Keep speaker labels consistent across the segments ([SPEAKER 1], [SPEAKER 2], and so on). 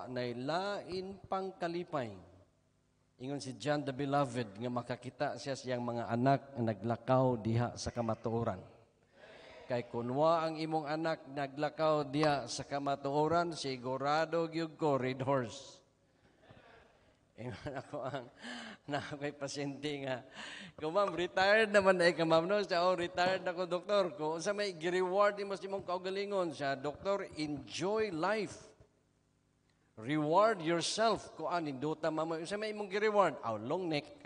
[SPEAKER 1] nay lain pang kalipay. Ingon si John the Beloved nga makakita siya siyang mga anak nga naglakaw diha sa kamatuoran. Kay kunwa ang imong anak naglakaw diha sa kamatuoran, sigurado gyud ko red horse. Ingon ako ang nakakay pasyente nga, kung ma'am, retired naman ay ka ma'am, no? Siya, retired ako, doktor. Kung sa may gi-reward mo si mong kaugalingon, siya, doktor, enjoy life. Reward yourself. Kung induta mama, sa may mong gi-reward, long neck.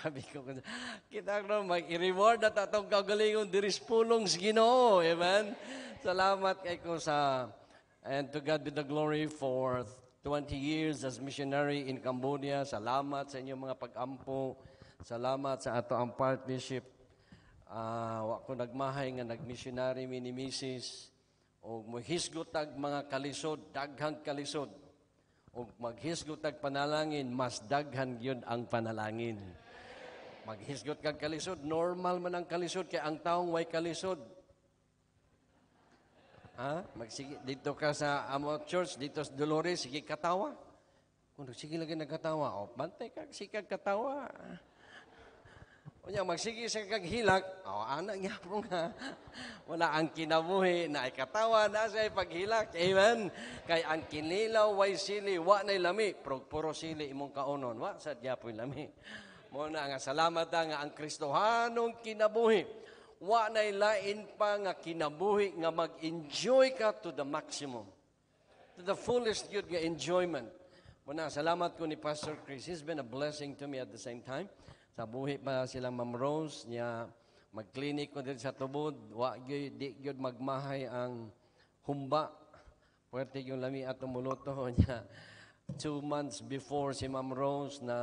[SPEAKER 1] Sabi ko, kita ko mag-reward at atong kaugalingon, diris pulong sa Ginoo. Amen? Salamat kay ko sa, and to God be the glory for 20 years as missionary in Cambodia. Salamat sa inyong mga pag-ampo. Salamat sa ato ang partnership. Wa ko nagmahay nga nag-missionary mini Mrs. O maghisgotag mga kalisod, daghang kalisod. O maghisgotag panalangin, mas daghan yun ang panalangin. Maghisgot kag kalisod, normal man ang kalisod, kaya ang taong way kalisod. Magsige, dito ka sa Amo Church, dito sa Dolores, sige katawa. Kung sige lagi nagkatawa, bantay ka, sige katawa. Kunya, magsige sa kaghilak, anak niya po nga. Wala ang kinabuhi na ay katawa na sa paghilak. Amen? Kay ang kinilaw, way sili, wa na lami. Puro sili imong kaunon, wa sa diapoy lami. Muna nga, salamat nga ang Kristohanong kinabuhi. Wa na lain pa nga kinabuhi nga mag-enjoy ka to the maximum. To the fullest good nga enjoyment. Muna, salamat ko ni Pastor Chris. He's been a blessing to me at the same time. Sa buhi pa sila Ma'am Rose niya mag-clinic ko din sa tubod. Di gyud magmahay ang humba. Puwerte yung lami at tumuluto niya. 2 months before si Ma'am Rose na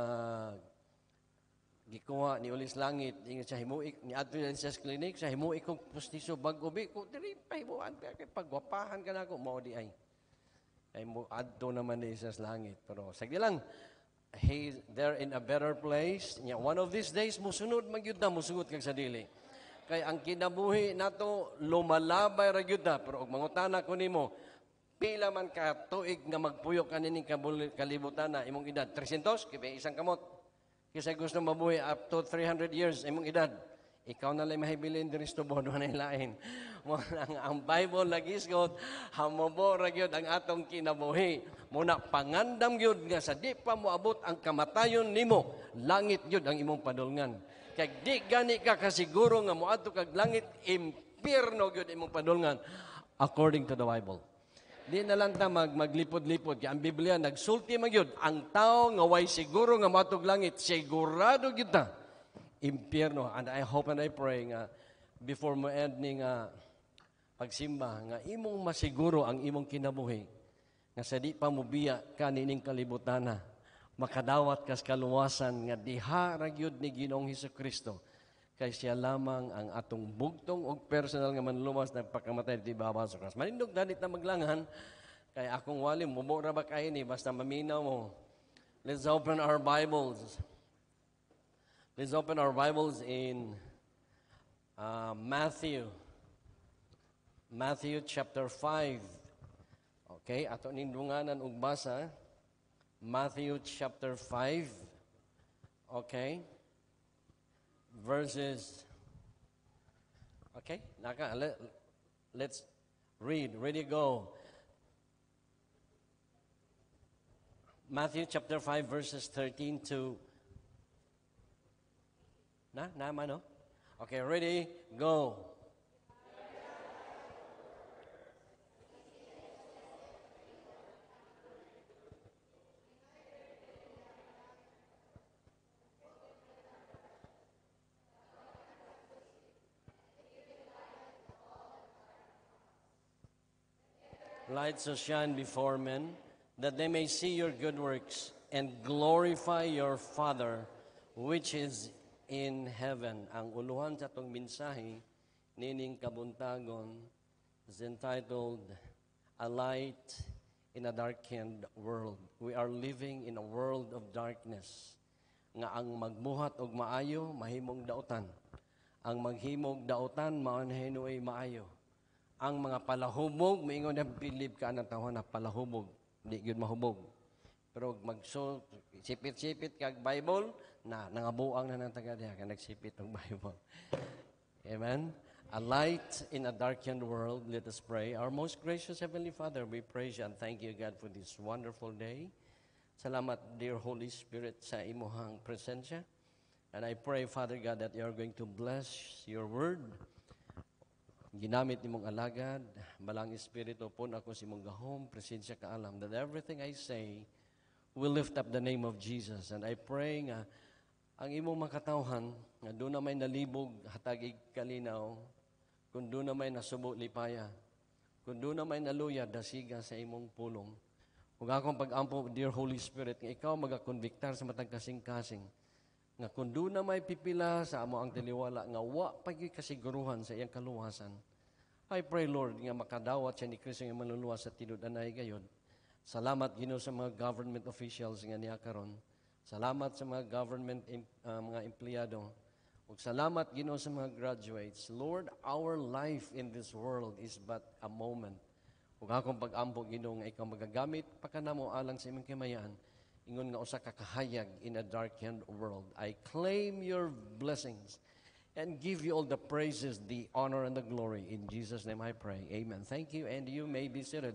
[SPEAKER 1] gikuha ni Ulis Langit, ingat siya himuik, ni Adto sa clinic, sa himuik kong pustiso, bago-bi, kung dili pa himuan, kaya pagwapahan ka na ako, mo di ay. Ay mo, Adto naman ni sa Langit. Pero, sagdi lang, he's there in a better place. One of these days, musunod magyud na, musugot kag sa dili. Kaya ang kinabuhi nato lumalabay ra gyud na, pero og mangutana ko nimo, pila man ka tuig nga magpuyok kanining kalibutan na imong edad 300 kay isang kamot. Kasi gusto mabuhi up to 300 years imong edad. Ikaw na lang mahibilin diri sa tubod na lain. Ang Bible nagisgot, hamobo ra gyud ang atong kinabuhi. Muna pangandam gyud nga sa di pa moabot ang kamatayon nimo, langit gyud ang imong padulngan. Kay di gani ka kasiguro nga moadto kag langit, impierno gyud imong padulngan according to the Bible. Di na lang ta maglipod-lipod. Kaya ang Biblia, nagsulti magyud. Ang tao nga way siguro nga matog langit, sigurado gyud ta. Impierno. And I hope and I pray nga before mo end ni nga pagsimba, nga imong masiguro ang imong kinabuhi. Nga sa di pa mo biya ka nining kalibutana. Makadawat kas kaluwasan nga diha ra gyud ni Ginoong Hesukristo. Kay siya lamang ang atong bugtong o personal nga manlumas na pagkamatay di baba sa cross. Manindog dalit na maglangan, kay akong wali, mubo ra ba kayo ni, basta maminaw mo. Let's open our Bibles. Let's open our Bibles in Matthew. Matthew chapter 5. Okay, ato nindunganan og basa. Matthew chapter 5. Okay. Verses, okay, let's read. Ready, go. Matthew chapter 5, verses 13 to, no? Okay, ready, go. Light so shine before men, that they may see your good works and glorify your Father which is in heaven. Ang uluhan sa itong mensahe, nining kabuntagon, is entitled, A Light in a Darkened World. We are living in a world of darkness. Nga ang magbuhat og maayo, mahimong dautan. Ang maghimog dautan, maanhinuay maayo. ang mga palahubog, maingon na believe ka na tao na palahubog, di yun mahubog. Pero sipit-sipit kag Bible, nangabuang na ng taga diha, kag nagsipit ng Bible. Amen? A light in a darkened world, let us pray. Our most gracious Heavenly Father, we praise you and thank you, God, for this wonderful day. Salamat, dear Holy Spirit, sa imuhang presensya. And I pray, Father God, that you are going to bless your word. Ginamit ni mong alagad, balang Espiritu po ako si mong gahom, presensya ka alam, that everything I say will lift up the name of Jesus. And I pray nga, ang imong makatawhan, nga doon na may nalibog, hatagig kalinaw, kung doon na may nasubo lipaya, kung doon na may naluya, dasiga sa imong pulong. Kung akong pag-ampo, dear Holy Spirit, nga ikaw magakonviktar sa matag kasing-kasing, nga kung doon na may pipila sa amo ang tiliwala, nga wa pagi kasiguruhan sa iyang kaluwasan. I pray, Lord, nga makadawat siya ni Kristo nga manluluwas sa tinud-anay gayon. Salamat, Ginoo, sa mga government officials nga niya karon. Salamat sa mga government mga empleyado. Ug salamat, Ginoo, sa mga graduates. Lord, our life in this world is but a moment. Ug akong pag-ampo, Ginoo, nga ikaw magagamit pa kanamo alang sa imong kimayaan. Ingon nga usa ka kahayag in a darkened world. I claim your blessings and give you all the praises, the honor, and the glory. In Jesus' name I pray. Amen. Thank you, and you may be seated.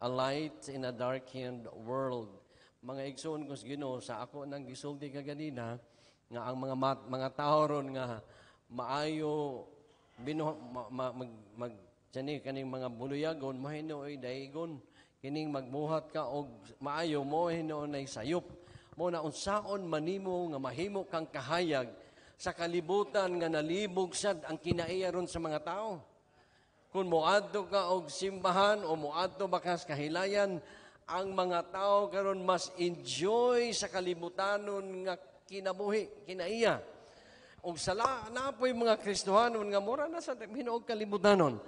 [SPEAKER 1] A light in a darkened world. Mga igsoon ko Ginoo, sa ako nang gisulti kaganina, nga ang mga tao ron nga maayo kaning mga buluyagon, mahinoy daigon, kining magbuhat ka og maayo mo hinoon ay sayop. Mo na unsaon manimo nga mahimo kang kahayag sa kalibutan nga nalibog sad ang kinaiya ron sa mga tao. Kung moadto ka og simbahan o moadto bakas kahilayan, ang mga tao karon mas enjoy sa kalibutanon nga kinabuhi, kinaiya. Og sala napoy mga Kristohanon nga mura na sa hinuog kalibutanon.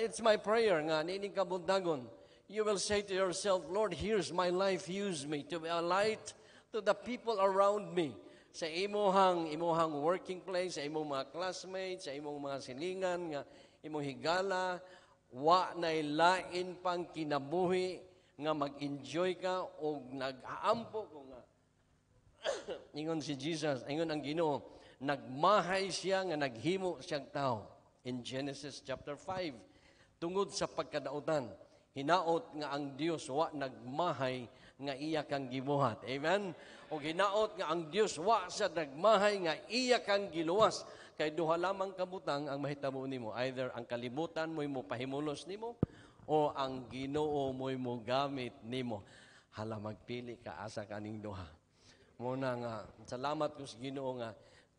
[SPEAKER 1] It's my prayer nga nining kabuntagon, you will say to yourself, Lord, here's my life, use me to be a light to the people around me. Sa imuhang working place, sa imong mga classmates, sa imong mga silingan, nga imong higala, wa na'y lain pang kinabuhi nga mag-enjoy ka o nag-aampo ko nga. Ingon si Jesus, ingon ang Ginoo, nagmahay siya nga naghimo siyang tao. In Genesis chapter 5, tungod sa pagkadautan, hinaot nga ang Dios wa nagmahay nga iya kang gibuhat. Amen? O hinaot nga ang Dios wa sa nagmahay nga iya kang giluwas. Kay duha lamang kabutang ang mahitabo nimo. Either ang kalibutan mo'y mo pahimulos nimo o ang Ginoo mo'y mo gamit nimo. Hala, magpili ka asa kaning duha. Muna nga, salamat ko sa Ginoo nga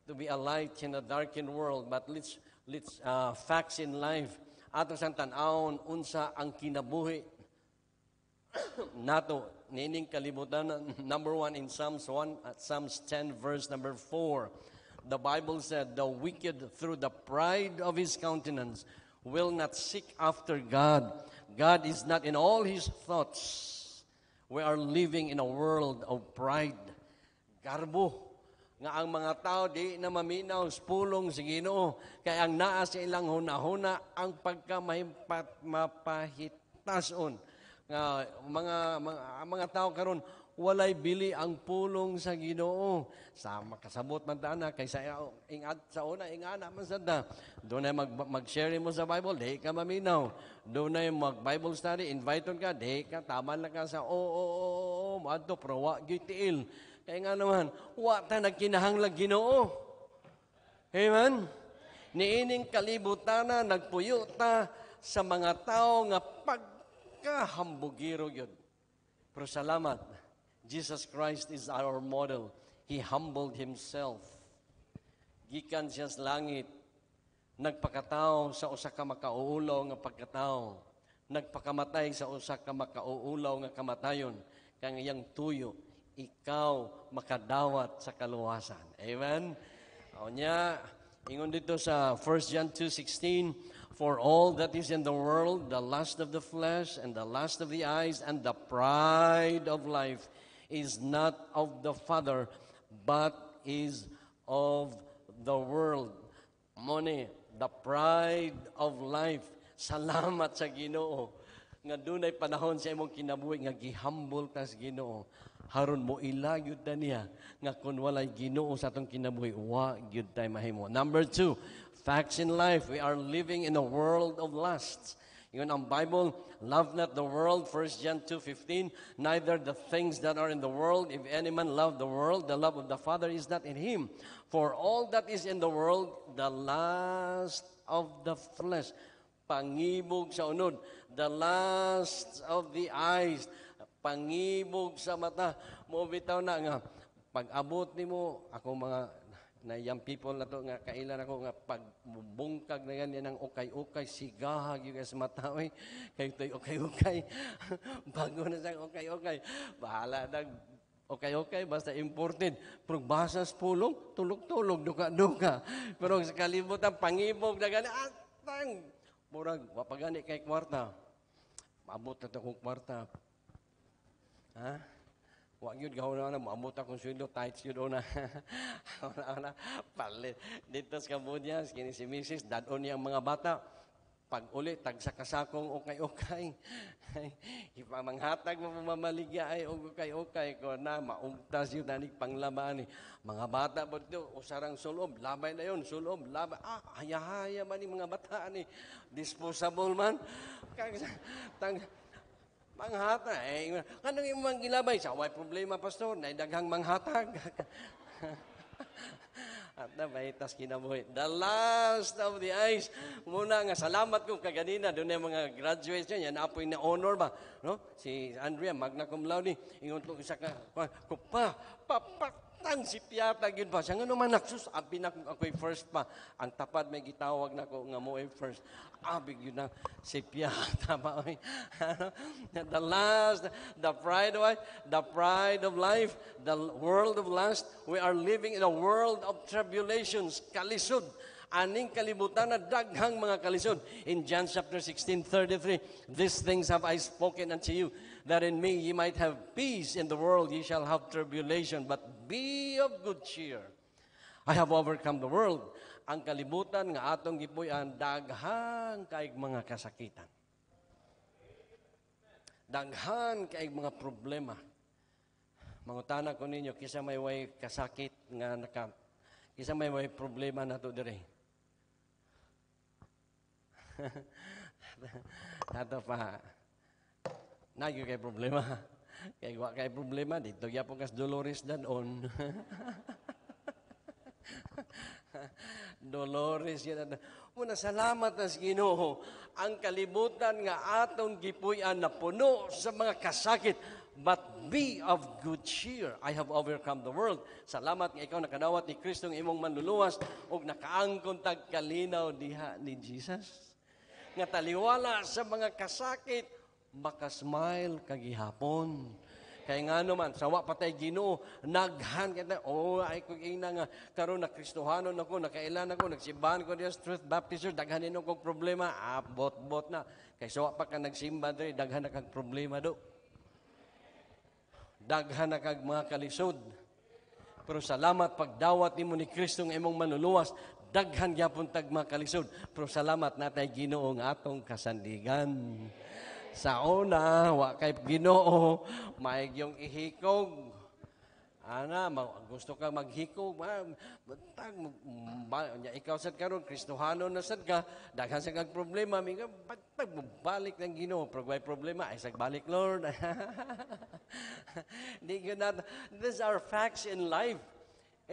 [SPEAKER 1] to be a light in a darkened world, but let's facts in life. Ato sang tan-awon unsa ang kinabuhi nato nining kalibutan. Number 1 in Psalms 10 verse number 4. The Bible said, the wicked through the pride of his countenance will not seek after God. God is not in all his thoughts. We are living in a world of pride. Garbo nga ang mga tao di na maminaw pulong sa Ginoo kay ang naa sa ilang hunahuna ang mapahitason nga mga tao karon walay bili ang pulong sa Ginoo. Sa makasabot man ta na kaysa ingad sa una ingana man sad ta. Dunay mag-share mo sa Bible, di ka maminaw. Dunay mag-Bible study, inviteon ka, di ka tama lang ka sa adto pro wa gitiil. Kaya nga naman, wa ta nagkinahanglag Ginoo. Amen? Niining kalibutana, nagpuyo ta sa mga tao nga pagkahambugiro yun. Pero salamat, Jesus Christ is our model. He humbled Himself. Gikan siya sa langit, nagpakatao sa usa ka makauulaw nga pagkatao. Nagpakamatay sa usa ka makauulaw nga kamatayon. Kang iyang tuyo, ikaw makadawat sa kaluwasan. Amen? O niya, ingon dito sa 1 John 2:16, for all that is in the world, the lust of the flesh and the lust of the eyes and the pride of life is not of the Father, but is of the world. Mone, the pride of life. Salamat sa Ginoo nga dunay panahon sa imong kinabuhi nga gihambol ta sa Ginoo. Haron mo ilagyud ta niya nga kun walay Ginoo sa atong kinabuhi, wa gyud tay mahimo. Number 2, facts in life. We are living in a world of lusts. Yun ang Bible, love not the world, 1 John 2:15, neither the things that are in the world. If any man love the world, the love of the Father is not in him. For all that is in the world, the lust of the flesh, pangibog sa unod, the lust of the eyes, pangibog sa mata. Mo bitaw na nga, pag-abot nimo ako mga na young people na to nga kailan ako nga pagbungkag na yan ang ukay-ukay sigahag yung sa mata kay to'y ukay-ukay bago na sa ukay-ukay bahala nag ukay-ukay basta important pero basas pulong tulog-tulog duka-duka pero sa kalibutan pangibog na gani atang murag wapagani kay kwarta maabot na to kong kwarta ha. Wag yun, gawin na, maamot akong sweldo, tights yun na. Ona, palit. Dito sa Cambodia, kini si Mrs., dadon niya ang mga bata. Pag uli, tagsakasakong okay-okay. Ipamanghatag mo mamaligya ay okay-okay ko na, maugtas yun, nanig panglaban. Mga bata ba ito, usarang sulob, labay na yun, sulob, labay. Haya-haya man yung mga bata ni disposable man. Manghatag. Anong yung mga gilabay? Sa way problema, Pastor. Naidaghang manghatag. At nabahitas kinabuhi. The last of the eyes. Muna nga, salamat ko kaganina. Doon yung mga graduates niya. Yan apoy na honor ba? No? Si Andrea, magna cum laude. Ingon to isa ka. Papatang si Piata. Yun ba? Siya nga naman naksus. Abi na ako'y first pa. Ang tapad may gitawag na ko nga mo ay first. Abig yun na si Piata ba? The last, the pride of life, the world of lust. We are living in a world of tribulations, kalisod. Aning kalibutan na daghang mga kalisod. In John chapter 16:33, these things have I spoken unto you, that in me ye might have peace. In the world ye shall have tribulation, but be of good cheer. I have overcome the world. Ang kalibutan nga atong gipuy-an daghang kaig mga kasakitan. Daghan kaig mga problema. Mangutana ko ninyo kisa may way kasakit nga kisa may way problema nato dire. Nato pa. Nagyo kay problema. Kay wa kay problema dito gyapon kas Dolores danon. Dolores yan. Muna salamat as Ginoo. Ang kalibutan nga atong gipuy-an na puno sa mga kasakit, but be of good cheer. I have overcome the world. Salamat nga ikaw nakadawat ni Kristo ng imong manluluwas ug nakaangkon tag kalinaw diha ni Jesus. Nga taliwala sa mga kasakit, makasmile kagihapon. Kaya nga naman, sawa patay Ginoo, naghan kita, ay kung ina nga, karon na Kristohanon ako, nakailan ako, nagsimbahan ko diya Truth Baptist Church, daghanin akong problema, bot-bot na. Kaya sawa pa ka nagsimba diri, daghan na kag problema do. Daghan na kag mga kalisod. Pero salamat pagdawat nimo ni Kristo ng imong manluluwas, daghan gyapon tag mga kalisod. Pero salamat natay Ginoo nga atong kasandigan. Sa una, wa kay Ginoo, maig yung ihikog. Ana, gusto ka maghikog, ikaw sad karon Kristohano na sad ka, daghan sa kag problema, minga pagbalik ng Ginoo, pag may problema ay sagbalik Lord. These are facts in life.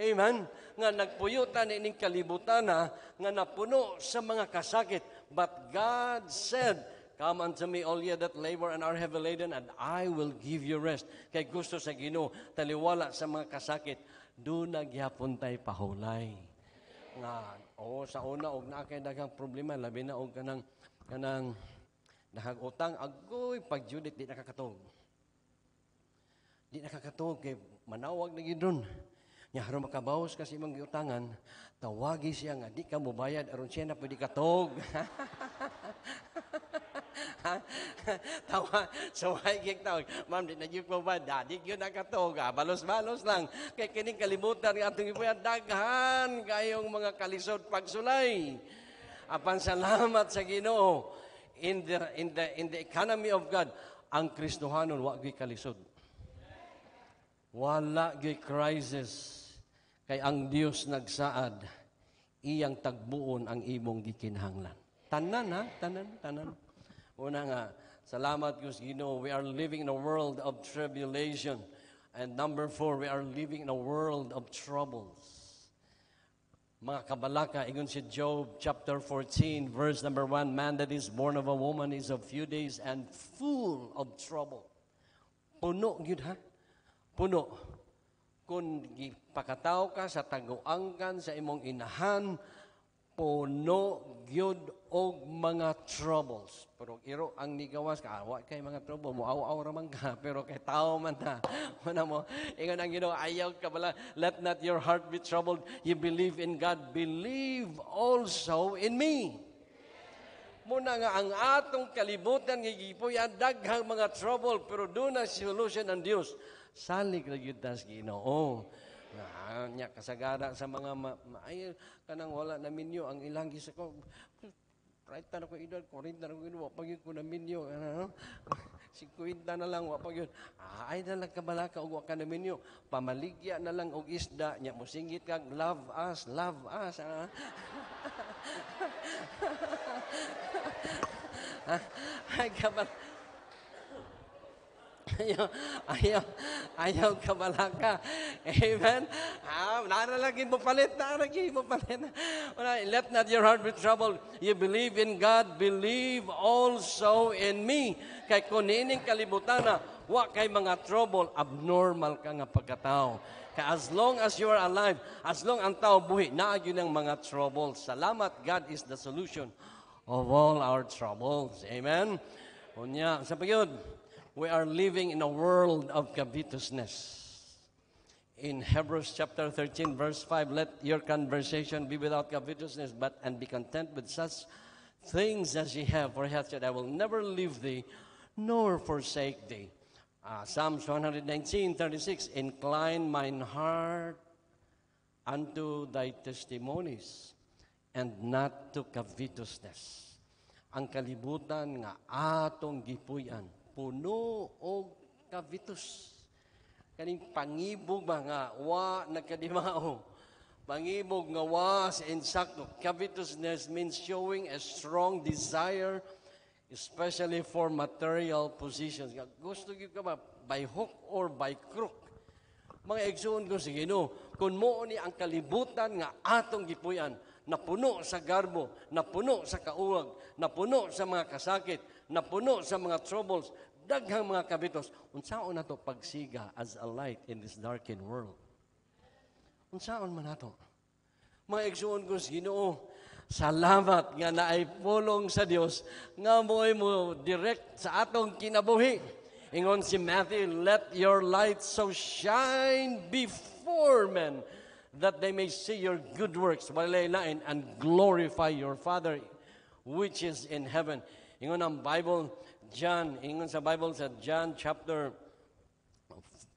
[SPEAKER 1] Amen. Nga nagpuyutan ining kalibutan nga napuno sa mga kasakit, but God said, come unto me, all ye that labor and are heavy laden, and I will give you rest. Kay gusto sa Ginoo, taliwala sa mga kasakit, doon nagyapon tay pahulay. Nga, sa una, og na kay daghang problema, labi na og kanang nahag-utang, agoy, pag-judit, di nakakatog. Di nakakatog, kay manawag na gidon. Nya haron makabawas kasi imong giutangan, tawagi siya nga, di ka mobayad, aron siya na pwede katog. Tawa, so ay tawag, ma'am, di na yun po ba? Di yun nakatog, balos-balos lang. Kaya kining kalimutan ng atong ipuyan, daghan kayong mga kalisod pagsulay. Apan salamat sa Ginoo, in the economy of God, ang Kristohanon wa gyud kalisod. Wala gyud crisis. Kay ang Dios nagsaad, iyang tagbuon ang imong gikinahanglan. Tanan ha, tanan. Una nga, salamat ko sa Ginoo, we are living in a world of tribulation. And number 4, we are living in a world of troubles. Mga kabalaka, ingon si Job chapter 14, verse number 1, man that is born of a woman is of few days and full of trouble. Puno gyud ha? Puno. Kung ipakataw ka sa taguangkan sa imong inahan, puno gyud og mga troubles. Pero iro ang nigawas ka, wa kay mga trouble mo, aw raman ka, pero kay tao man ta. Una mo, ingon ang Ginoo, ayaw ka bala, let not your heart be troubled. You believe in God, believe also in me. Muna nga ang atong kalibutan nga gipuy-an daghang mga trouble, pero doon na solution ng Dios. Salig na yun tas Ginoo. Nya kasagara sa mga ay kanang wala na minyo ang ilang gisa ko. Right na ko edad, 40 na ko wa pag ko na minyo. 50 na lang wa pag yun. Ay na lang kabalaka og wa ka na minyo. Pamaligya na lang og isda nya mosinggit kag love us, love us. Ay kabal. Ayaw kabalaka. Amen? Naralagin mo palit. Let not your heart be troubled. You believe in God, believe also in me. Kay kunining kalibutan na, wa kay mga trouble, abnormal ka nga pagkatao. Kaya as long as you are alive, as long ang tao buhi, naagyo ng mga troubles. Salamat, God is the solution of all our troubles. Amen? Unya, sa pagyod, we are living in a world of covetousness. In Hebrews chapter 13, verse 5, let your conversation be without covetousness, and be content with such things as ye have. For he hath said, I will never leave thee, nor forsake thee. Psalms 119:36, incline mine heart unto thy testimonies, and not to covetousness. Ang kalibutan nga atong gipuy-an, puno og kavitus. Kaning pangibog ba nga wa nagkadimao. Pangibog nga wa sa insakto. Covetousness means showing a strong desire, especially for material possessions. Gusto gyud ka ba by hook or by crook? Mga igsoon ko sa Ginoo, kung mo ni ang kalibutan nga atong gipuy-an, napuno sa garbo, napuno sa kauwag, napuno sa mga kasakit, napuno sa mga troubles, daghang mga kabitos. Unsaon nato pagsiga as a light in this darkened world? Unsaon man nato? Mga igsuon ko sa Ginoo, salamat nga naay pulong sa Dios nga mo'y mo direct sa atong kinabuhi. Ingon si Matthew, let your light so shine before men that they may see your good works, walay lain, and glorify your Father which is in heaven. Ingon ang Bible, ingon sa Bible sa John chapter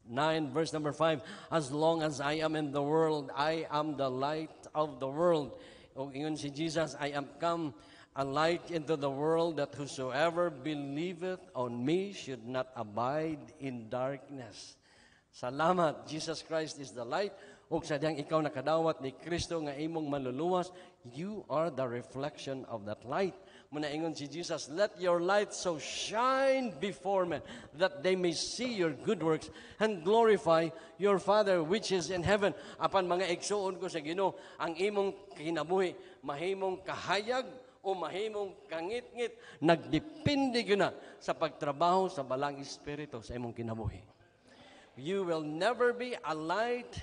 [SPEAKER 1] 9, verse number 5, as long as I am in the world, I am the light of the world. O ingon si Jesus, I am come a light into the world, that whosoever believeth on me should not abide in darkness. Salamat, Jesus Christ is the light. Ug sa diyang ikaw nakadawat ni Kristo nga imong maluluwas, you are the reflection of that light. Muna ingon si Jesus, let your light so shine before men, that they may see your good works and glorify your Father which is in heaven. Apan mga igsuon ko sa Ginoo, ang imong kinabuhi, mahimong kahayag o mahimong kangit-ngit, nagdepende yun na sa pagtrabaho sa balang espiritu sa imong kinabuhi. You will never be a light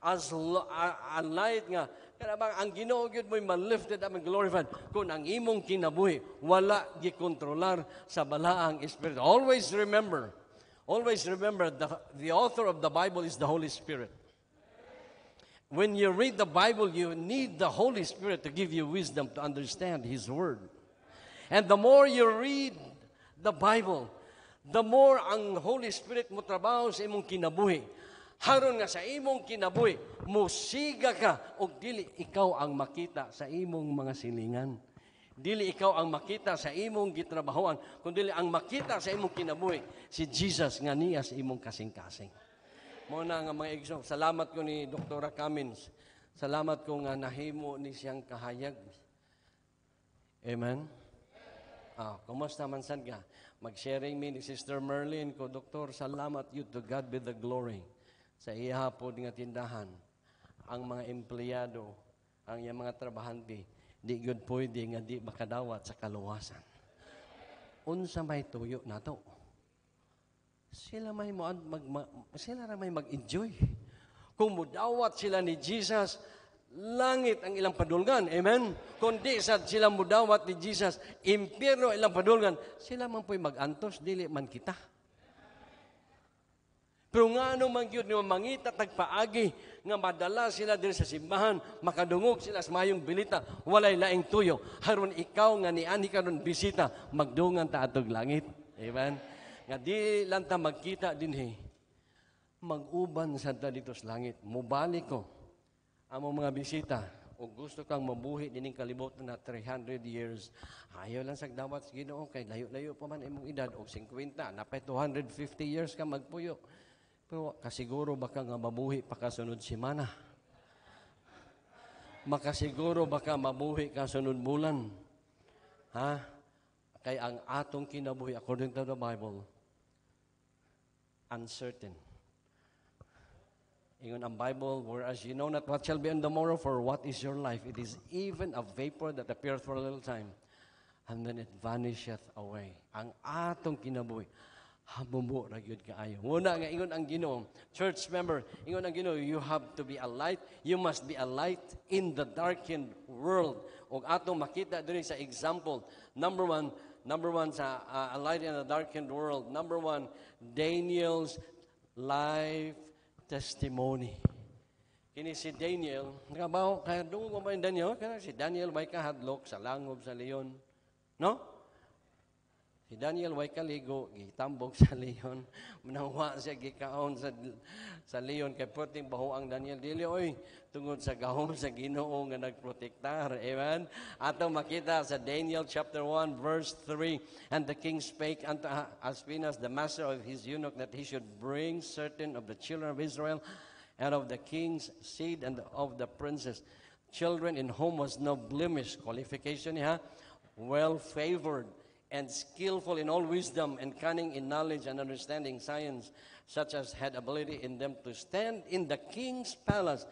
[SPEAKER 1] a light nga. Kaya bang ang Ginoo gyud mo'y malifted and glorified kung ang imong kinabuhi wala gikontrolar sa balaang espiritu. Always remember, the author of the Bible is the Holy Spirit. When you read the Bible, you need the Holy Spirit to give you wisdom to understand His Word. And the more you read the Bible, the more ang Holy Spirit mo trabaho sa imong kinabuhi. Haron nga sa imong kinabuhi, musiga ka, o dili ikaw ang makita sa imong mga silingan. Dili ikaw ang makita sa imong gitrabahoan, kundi ang makita sa imong kinabuhi, si Jesus nga niya sa imong kasing-kasing. Muna nga mga igsoon, salamat ko ni Dr. Cummins. Salamat ko nga nahimo ni siyang kahayag. Amen? Kumusta man sad ka? Mag-sharing me ni Sister Merlin ko, Doktor, salamat you, to God be the glory. Sa ihapon nga tindahan, ang mga empleyado, ang iyang mga trabahante, di yun pwede nga di makadawat sa kaluwasan. Unsa may tuyo na to? Sila may mag-enjoy. Kung mudawat sila ni Jesus, langit ang ilang padulgan. Amen? Kundi sad sila mudawat ni Jesus, impyerno ilang padulgan, sila man po'y mag-antos, dili man kita. Pero nga ano man yun, mangita tagpaagi, nga madala sila din sa simbahan, makadungog sila sa mayong bilita, walay laing tuyo. Haron ikaw nga ni ani karon bisita, magdungan ta atog langit. Amen? Nga di lang ta magkita din mag-uban sa ta dito sa langit. Mubalik ko ang mga bisita, o gusto kang mabuhi dining kalibutan na 300 years, ayaw lang sa dawat sa Ginoo, kay layo-layo pa man imong edad, o 50, napay 250 years ka magpuyo. Pero kasiguro baka nga mabuhi pa kasunod simana. Makasiguro baka mabuhi kasunod bulan. Ha? Kay ang atong kinabuhi, according to the Bible, uncertain. Ingon ang Bible, whereas you know not what shall be on the morrow, for what is your life? It is even a vapor that appeareth for a little time, and then it vanisheth away. Ang atong kinabuhi, habubo ra gyud kaayo. Muna nga ingon ang Ginoo, church member, ingon ang Ginoo, you have to be a light. You must be a light in the darkened world. Og atong makita diri sa example, number one sa a light in a darkened world. Number one, Daniel's life testimony. Kini si Daniel, nakabaw kaya dungo ba yung Daniel? Kaya si Daniel may kahadlok sa langob sa leon. No? Si Daniel way kaligo, gitambog sa leon, manangwa siya gikaon sa leon, kay puting baho ang Daniel. Dili, oy, tungod sa gahom sa Ginoo nga nagprotektar. Amen? Ato makita sa Daniel chapter 1, verse 3, and the king spake unto Aspinas, the master of his eunuch, that he should bring certain of the children of Israel, and of the king's seed, and of the princes, children in whom was no blemish, qualification niya, well-favored, and skillful in all wisdom, and cunning in knowledge and understanding science, such as had ability in them to stand in the king's palace,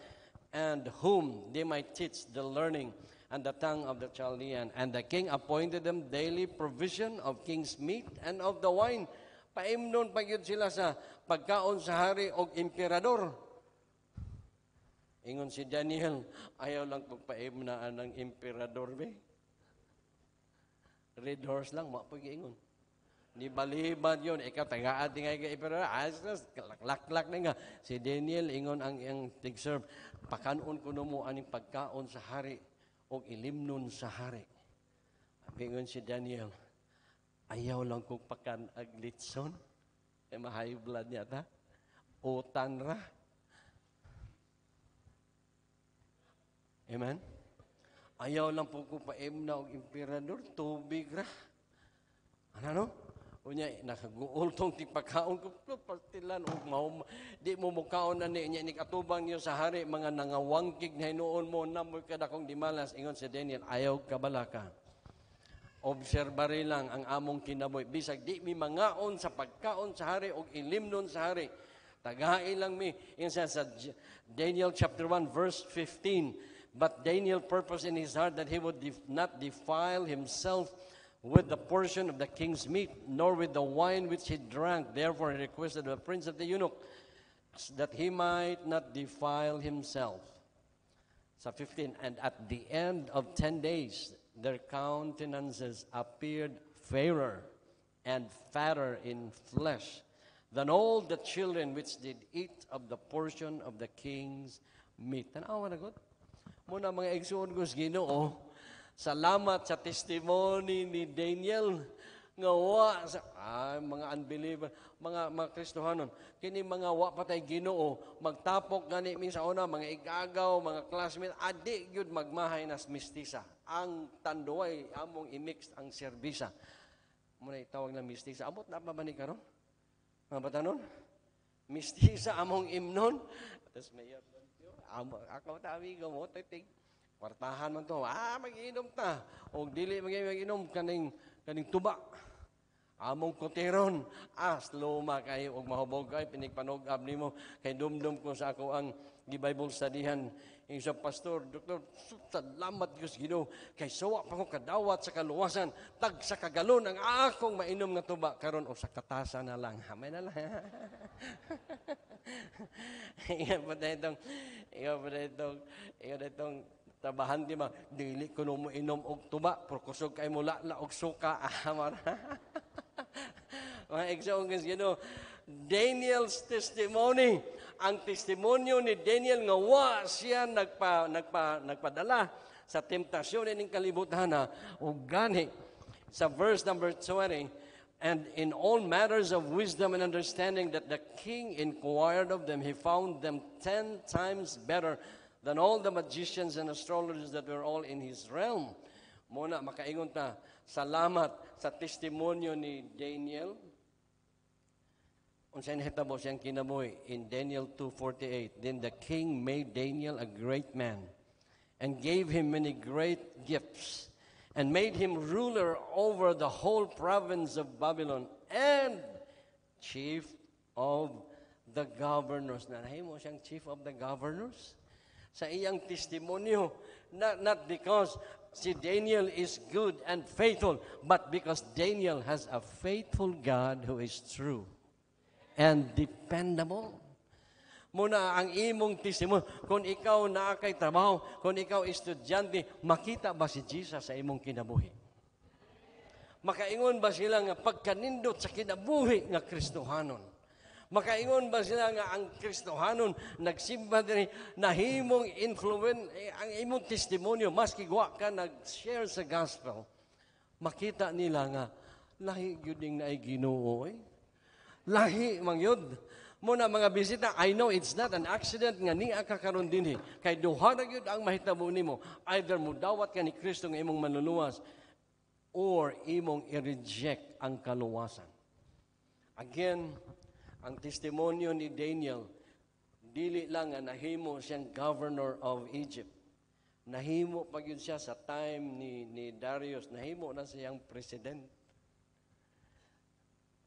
[SPEAKER 1] and whom they might teach the learning and the tongue of the Chaldean. And the king appointed them daily provision of king's meat and of the wine. Paimnon pa yun sila sa pagkaon sa hari o emperador. Ingon si Daniel, ayaw lang kong paimnaan ng emperador, be. Red horse lang, mapag-ingon. Ni balibad yun, ikaw tagaan tingay ka emperador, laklak na nga. Si Daniel, ingon ang tig-serve, pakanon ko mo aning pagkaon sa hari o ilimnon sa hari. Ingon si Daniel, ayaw lang kong pakan-aglitson. High blood niya ta. Utan ra. Amen? Ayaw lang po ko paimna og emperador, tubig ra. Ano? Unya, nakaguultong ti pagkaon ko, partilan og mahum. Di mo mukaon na niya ni katubang niyo sa hari, mga nangawangkig na hinuon mo, namoy kada kong dimalas. Ingon si Daniel, ayaw kabalaka. Obserbari lang ang among kinabuhi. Bisag di mi mangaon sa pagkaon sa hari og ilimnon sa hari. Tagahay lang mi. Insa sa Daniel chapter 1 verse 15. But Daniel purposed in his heart that he would not defile himself with the portion of the king's meat, nor with the wine which he drank. Therefore he requested of the prince of the eunuch that he might not defile himself. So 15, and at the end of 10 days, their countenances appeared fairer and fatter in flesh than all the children which did eat of the portion of the king's meat. Tanawa na God. Muna mga igsoon ko sa Ginoo, salamat sa testimony ni Daniel. nga wa sa mga unbeliever, mga Kristohanon, kini mga wa patay Ginoo, magtapok gani min sa una mga igagaw, mga classmate, adi gyud magmahay nas mistisa. Ang tanduay among i-mix ang serbisa. Muna itawag na mistisa. Abot na pa ba ni karon? Mga batanon? Mistisa among imnon. Tapos mayor, ako tawi ko mo, titig. Kwartahan man to. Mag-inom ta. O dili mag-inom kaning tuba. Among koteron. Luma kayo. O mahubog kayo. Pinigpanugab ni mo. Kay dumdum ko sa ako ang Bible studyhan. Yung sa pastor, Doktor, salamat Diyos Ginoo. Kay sawa pa ko kadawat sa kaluwasan. Tag sa kagalon ang akong mainom nga tuba. Karon o sa katasa na lang. Hamay na lang. Ikaw pa itong tabahan di ba? Dili ko mo inom og tuba. Kusog kay mula og suka. Mga igsoon kasi Daniel's testimony. Ang testimonyo ni Daniel nga wa siya nagpadala sa temptasyon ning kalibutan ug gani sa verse number 20, and in all matters of wisdom and understanding that the king inquired of them, he found them 10 times better than all the magicians and astrologers that were all in his realm. Muna makaingon ta, salamat sa testimonyo ni Daniel. Unsay nahitabo siyang kinabuhi in Daniel 2:48. Then the king made Daniel a great man and gave him many great gifts and made him ruler over the whole province of Babylon and chief of the governors. Nahimo siyang chief of the governors sa iyang testimonyo, not because si Daniel is good and faithful, but because Daniel has a faithful God who is true and dependable. Muna ang imong testimonyo, kung ikaw naa kay trabaho, kung ikaw estudyante, makita ba si Jesus sa imong kinabuhi? Makaingon ba sila nga pagkanindot sa kinabuhi nga Kristohanon? Makaingon ba sila nga ang Kristohanon nagsimba diri nahimong influence ang imong testimonyo maski wa ka nag-share sa gospel? Makita nila nga lahi gyud ning naay Ginoo lahi mangyod. Muna mga bisita, I know it's not an accident nga niya ka karon dinhi. Kay duha na gyud ang mahitabo nimo. Either mo dawat ka ni Kristo nga imong manluluwas or imong i-reject ang kaluwasan. Again, ang testimonyo ni Daniel, dili lang nga nahimo siyang governor of Egypt. Nahimo pa gyud siya sa time ni Darius, nahimo na siyang president.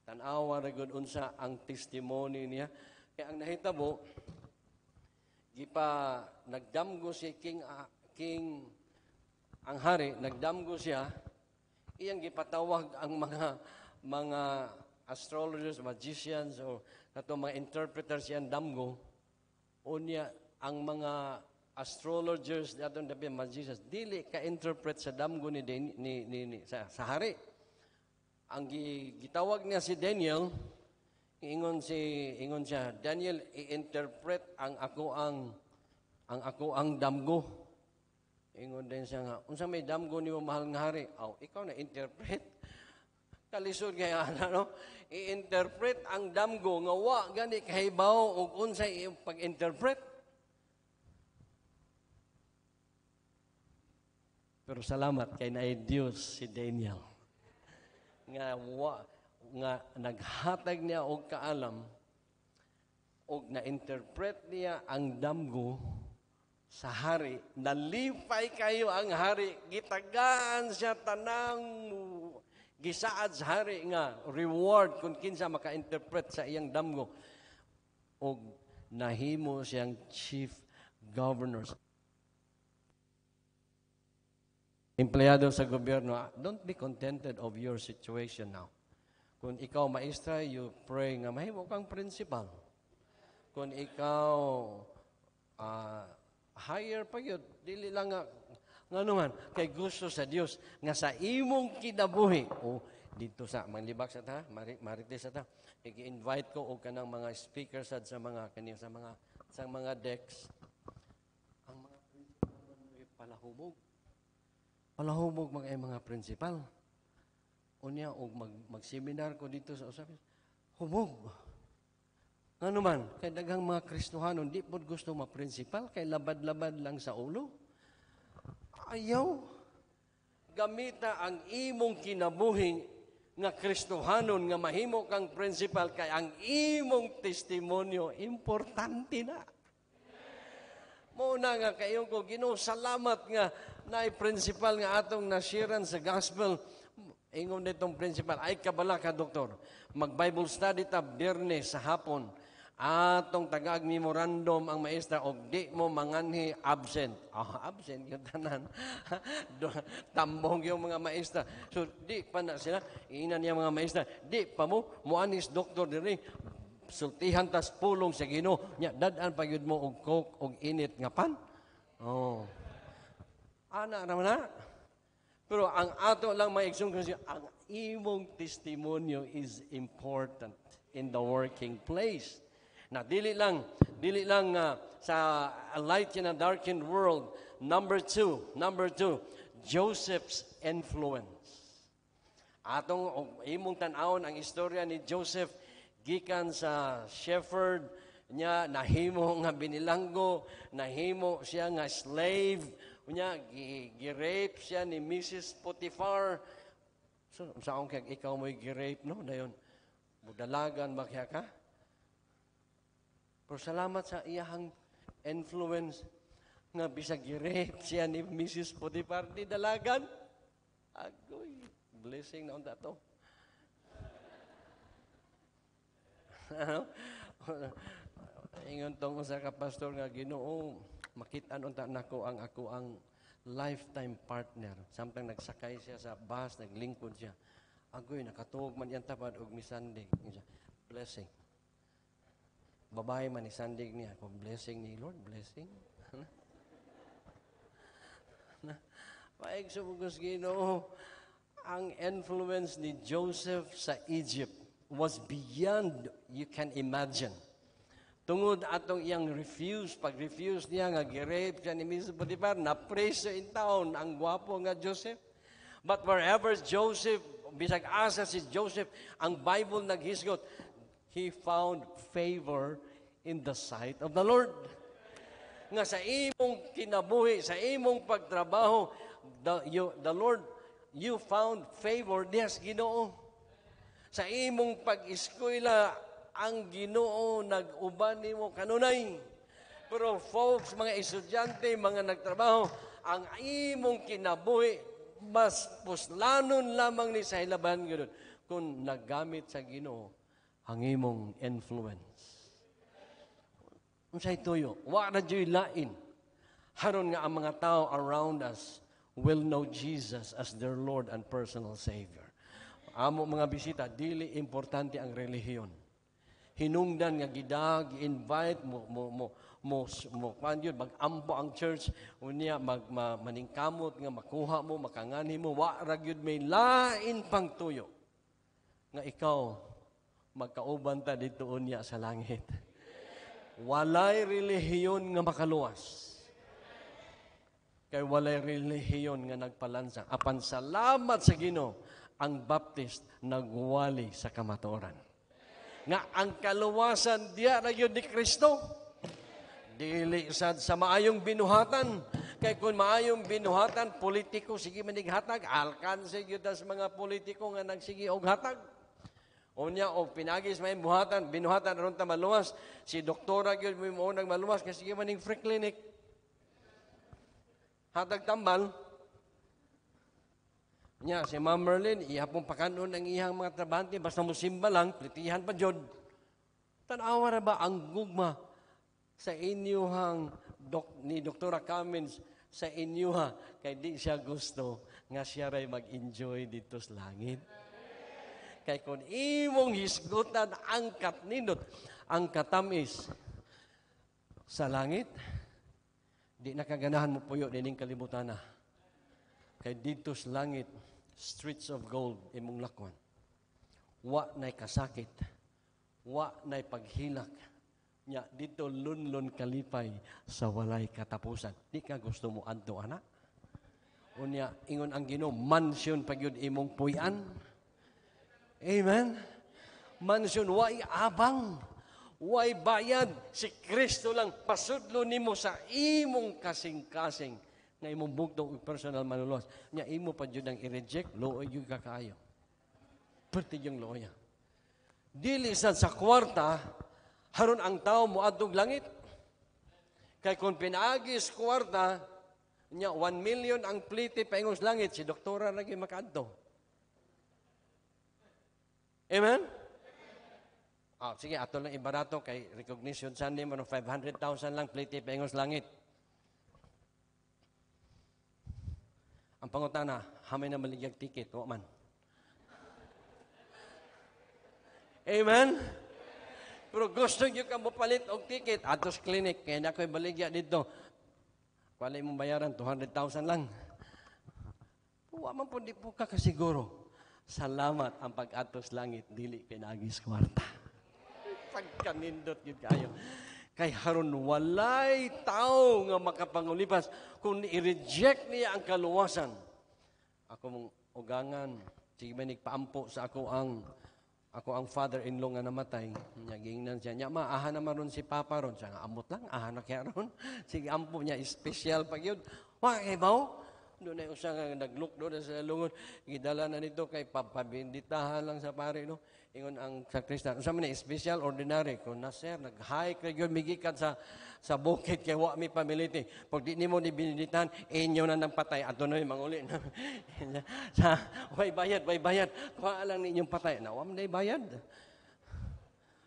[SPEAKER 1] Tanawa ra gud unsa ang testimony niya. Kaya ang nahitabo, nagdamgo si king ang hari, nagdamgo siya, iyang gipatawag ang mga astrologers, magicians, o katong mga interpreters siyang damgo. Unya, ang mga astrologers, atong dabi magicians, dili ka-interpret sa damgo sa hari. Ang gitawag niya si Daniel, ingon siya, Daniel, i-interpret ang ako ang damgo. Ingon din siya nga, unsa may damgo niyo mahal nga hari? Ikaw na interpret. Kalisod kaya no? I-interpret ang damgo nga wa gani kahibaw og unsay pag-interpret. Pero salamat kay naay Dios si Daniel. Nga naghatag niya og kaalam og na-interpret niya ang damgo sa hari. Nalipay kayo ang hari, gitagaan siya tanang gisaad sa hari nga reward kung kinsa maka-interpret sa iyang damgo og nahimo siyang chief governor. Empleyado sa gobyerno, don't be contented of your situation now. Kung ikaw maestra, you pray nga mahimo kang principal. Kung ikaw higher pa yun, dili lang nga naman, kay gusto sa Dios nga sa imong kinabuhi. Dito sa manglibak sa ta, marites sa ta. I-invite ko og kanang mga speakers sa mga decks. Ang mga principal palahubog mga prinsipal. Unya, o mag-seminar ko dito sa usapin, hubog. Ano man, kay daghang mga Kristohanon, di po gusto ma-principal, kay labad-labad lang sa ulo. Ayaw. Gamita ang imong kinabuhi nga Kristohanon, nga mahimo kang principal, kay ang imong testimonyo, importante na. Muna nga kayo ko, Ginoo, salamat nga na-principal nga atong nasiran sa gospel. Ingon nitong principal, ay kabala ka, doktor. Mag-Bible study ta, Biyernes sa hapon. Atong tagag memorandum ang maestra, og di mo manganhi absent. Absent yung tanan. Tambong yung mga maestra. So, di pa na sila, iinan niya mga maestra, di pa mo, muanis doktor diri, sultihan tas pulong sa Ginoo. Nya, dadaan pa yun mo og coke, og init nga pan. Oh. Ana naman na. Pero ang ato lang maigsoon kasi ang imong testimonyo is important in the working place. Na dili lang sa a light in a darkened world. Number two, Joseph's influence. Atong imong tan-awon ang istorya ni Joseph gikan sa shepherd niya, nahimo nga binilanggo, nahimo siya nga slave, unya gi-rape siya ni Mrs. Potiphar. So saon kay ikaw mo'y gi-rape no dayon budalagan ba kaya ka? Pero salamat sa iyahang influence nga bisag gi-rape siya ni Mrs. Potiphar di dalagan. Agoy, blessing na unta to. Ingon tong usa ka pastor nga Ginoo, makit-an unta nako ang lifetime partner. Samtang nagsakay siya sa bus, naglingkod siya. Agoy, nakatuog man yan tapad og misandig. Blessing. Babae man ni sandig niya. Kung blessing ni Lord, blessing. Paig subugos Ginoo, ang influence ni Joseph sa Egypt was beyond you can imagine. Tungod atong iyang pag-refuse niya nga gi-rape siya ni Mrs. Potiphar, na-praise in town ang gwapo nga Joseph. But wherever Joseph, bisag asa si Joseph, ang Bible naghisgot, he found favor in the sight of the Lord. Nga sa imong kinabuhi, sa imong pagtrabaho, the Lord, you found favor diyas Ginoo. Sa imong pag-eskwela, ang Ginoo nag-uban nimo kanunay. Pero folks, mga estudyante, mga nagtrabaho, ang imong kinabuhi, mas puslanon lamang ni sa hilaban ganoon kung naggamit sa Ginoo ang imong influence. Unsay tuyo? Wa na joy lain. Haron nga ang mga tao around us will know Jesus as their Lord and personal Savior. Amo mga bisita, dili importante ang relihiyon. Hinungdan nga gidag, invite mo yun, mag-ampo ang church, unya maningkamot nga makuha mo, makangani mo, wa ra gyud may lain pang tuyo. Nga ikaw magkauban ta dito unya sa langit. Walay relihiyon nga makaluwas. Kay walay relihiyon nga nagpalansa. Apan salamat sa Ginoo, ang Baptist nagwali sa kamatuoran. Nga ang kaluwasan diya na yun ni Kristo. Dili sad sa maayong binuhatan. Kay kung maayong binuhatan, politiko, sige manighatag, alkanse yun sa mga politiko nga nagsige og hatag. Unya, o pinagis may binuhatan, aron ta maluwas. Si doktora yun mo nang maluwas, kasi sige maning free clinic. Hatag tambal. Nya, si Ma'am Merlin, ihapong pakanon ang iyang mga trabahante, basta musimba lang, plitihan pa jod. Tanawa na ba ang gugma sa inyuhang ni Dr. Cummins sa inyuha, kay di siya gusto nga siya ray mag-enjoy dito sa langit. Kay kung imong hisgutan ang katnindot, ang katamis sa langit, di nakaganahan mo puyo dining kalibutan na. Kay dito sa langit, streets of gold imong lakwan. Wa na'y kasakit, wa na'y paghilak. Nya dito lunlon kalipay sa walay katapusan. Di ka gusto mo adto anak? Unya ingon ang Ginoo, mansion pagyud imong puy-an. Amen? Mansion, way abang. Way bayad. Si Kristo lang pasudlo nimo sa imong kasing-kasing na imong bugtong personal manlulos. Nya imo pa jud ang i-reject, looy yung kakaayo. Perti yung looya. Dili sad sa kwarta, haron ang tao mo adtong langit. Kay kung pinaagis kwarta, nya 1 million ang plite paingos langit, si doktora lagi makaadto. Amen? Sige, ato lang ibarato kay recognition Sunday mo 500,000 lang plite paingos langit. Ang pangutana, hamay na maligyag ticket, o man. Amen? Pero gusto nyo ka mapalit og ticket, atos clinic, kaya na ko'y baligya dito. Wala mong bayaran, 200,000 lang. Huwag man po, di po ka kasiguro. Salamat ang pag-atos langit, dili pinagis kwarta. Pagkanindot yun kayo. Kay haron walay tao nga makapangulipas kung i-reject niya ang kaluwasan. Ako mong ugangan, sige ba nagpaampo sa ako ang father-in-law nga namatay. Nagingnan siya. Nya aha naman ron si Papa ron. Siya nga, amot lang. Aha na kaya ron. Sige, ampo niya. Special pag yun. Kay bao? Doon ay usa nga nag-look doon sa lungon. Gidala na nito kay papabinditahan lang sa pare. No? Ingon ang sakristan. Sa man special, ordinary. Kung na sir, nag-hike na yun, migikan sa bukid kay wa mi pamiliti. Pag di nimo ni biniditahan, inyo na nang patay. Ato na yung manguli. Way bayad. Kuha lang ninyong patay. Nawam na bayad.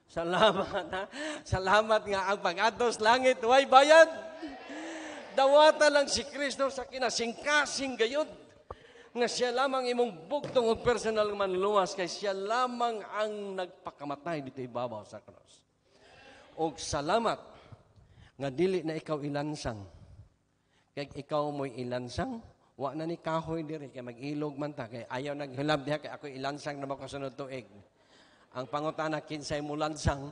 [SPEAKER 1] Salamat, ha? Salamat nga ang pag-atos langit. Way bayad. Dawata lang si Kristo sa kinasingkasing gayod. Nga siya lamang imong bugtong og personal manluwas kay siya lamang ang nagpakamatay dito ibabaw sa cross. Og salamat nga dili na ikaw ilansang. Kay ikaw mo'y ilansang, wa na ni kahoy diri kay mag-ilog man ta kay ayaw naghilab diha kay ako ilansang na makasunod tuig. Ang pangutana kinsay mo lansang?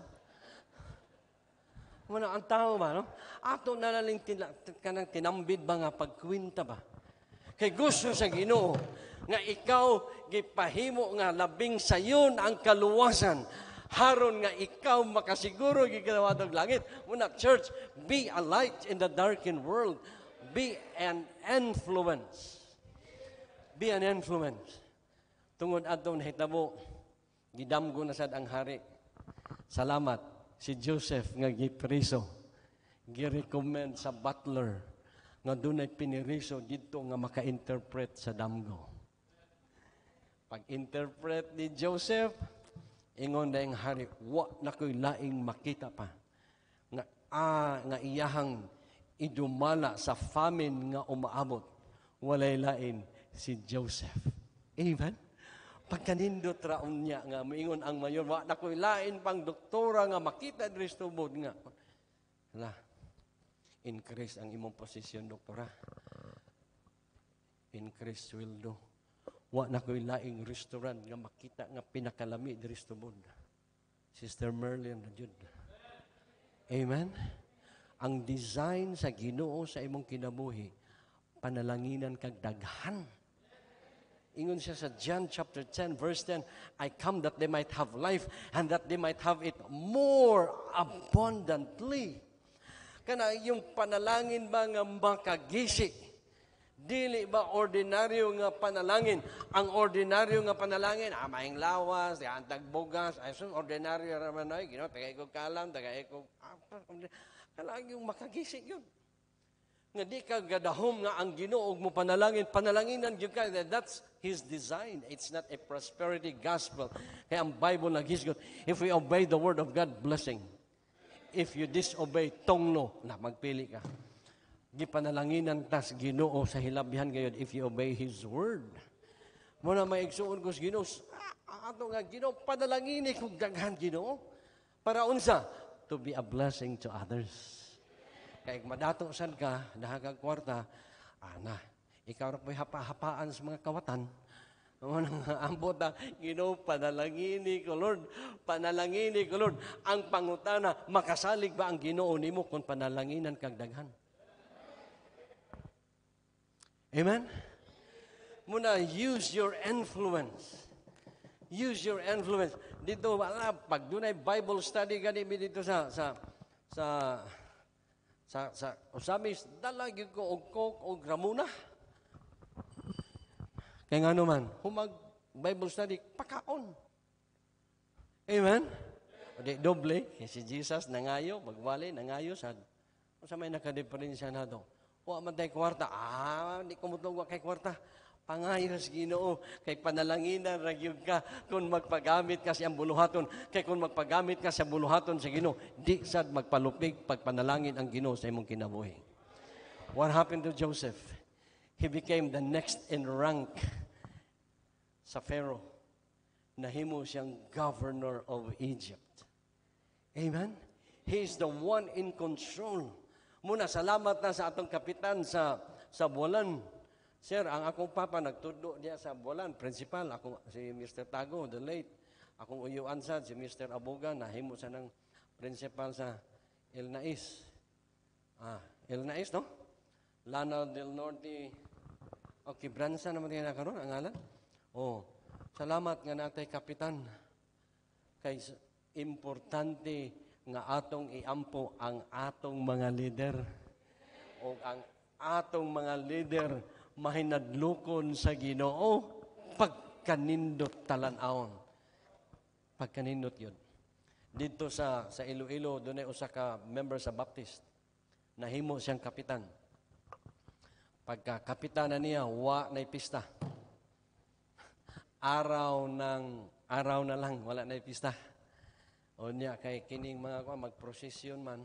[SPEAKER 1] Ano ang tao ba, no? Ato na lang kanang tinambid ba nga pagkwinta ba? Kay gusto sa Ginoo nga ikaw gipahimo nga labing sayon ang kaluwasan haron nga ikaw makasiguro gigawad og langit. Muna church, be a light in the darkened world. Be an influence. Be an influence. Tungod adtong nahitabo gidamgo na sad ang hari. Salamat si Joseph nga gipriso. Gi-recommend sa butler nga dunay piniriso dito nga maka-interpret sa damgo. Pag-interpret ni Joseph, ingon na yung hari, wa na ko'y laing makita pa. Nga iyahang idumala sa famine nga umaabot. Walay lain si Joseph. Amen? Pagkanindot raon niya nga, maingon ang mayor, wa na ko'y lain pang doktora nga makita dristubod nga. Hala. Increase ang imong posisyon, doktora. Increase sweldo. Wa na ko'y laing restaurant nga makita nga pinakalami diri sa tubod. Sister Merlin na jud. Amen? Ang design sa Ginoo sa imong kinabuhi, panalanginan kag daghan. Ingon siya sa John chapter 10, verse 10, I come that they might have life and that they might have it more abundantly. Kana yung panalangin ba nga makagisik? Dili ba ordinaryo nga panalangin? Ang ordinaryo nga panalangin, maing lawas, antag bugas, ay so ordinaryo raman ay, tagay ko kalam, tagay ko, kalang yung makagisik yun. Nga di ka gadahom nga ang Ginoo mo panalangin, panalanginan yun ka, that's His design. It's not a prosperity gospel. Kaya ang Bible naghisgot, if we obey the word of God, blessing. If you disobey, tongno, na magpili ka. Gipanalanginan tas Ginoo sa hilabihan gayud if you obey His word. Muna may igsuon ko sa Ginoo, ato nga Ginoo, panalangini kong daghan Ginoo. Para unsa? To be a blessing to others. Kaya madato sad ka, dahagag kwarta, ikaw ra po'y hapa-hapaan sa mga kawatan. Ang buta, Ginoo, panalangini ko, Lord. Panalangini ko, Lord. Ang pangutana, makasalig ba ang Ginoo nimo kung panalanginan kag daghan? Amen? Muna, use your influence. Use your influence. Dito, pag doon ay Bible study gani dito sa usamis, dalagi ko og coke og ramuna. Kaya nga naman, humag Bible study, pakaon. Amen? Di doble, si Jesus nangayo, magwali, nangayo, sad. Kung sa may nakadeferensya na ito, wa man tayo kwarta, di ko mutong kay kwarta. Pangayos Ginoo kay panalanginan ragyud ka kung magpagamit ka sa buluhaton, kay kung magpagamit ka sa buluhaton sa Ginoo, di sad magpalupig pagpanalangin ang Ginoo sa imong kinabuhi. What happened to Joseph? He became the next in rank sa Pharaoh. Nahimo siyang governor of Egypt. Amen? He is the one in control. Muna, salamat na sa atong kapitan sa bulan. Sir, ang akong papa nagtudlo diya sa bulan, principal, ako si Mr. Tago, the late. Akong uyuan sad si Mr. Aboga, nahimo sa ng principal sa El Nais. El Nais, no? Lanao del Norte. Okay, Bransa naman tayo na karon ang ngalan. Salamat nga natay kapitan. Kay importante nga atong iampo ang atong mga leader o ang atong mga leader mahinadlukon sa Ginoo pagkanindot talan-awon. Pagkanindot yun. Dito sa Iloilo, doon ay usa ka member sa Baptist. Nahimo siyang kapitan. Pagka kapitanan niya, wa na'y pista. Araw na lang, wala na'y pista. O niya, kay kining mga magprosesyon man,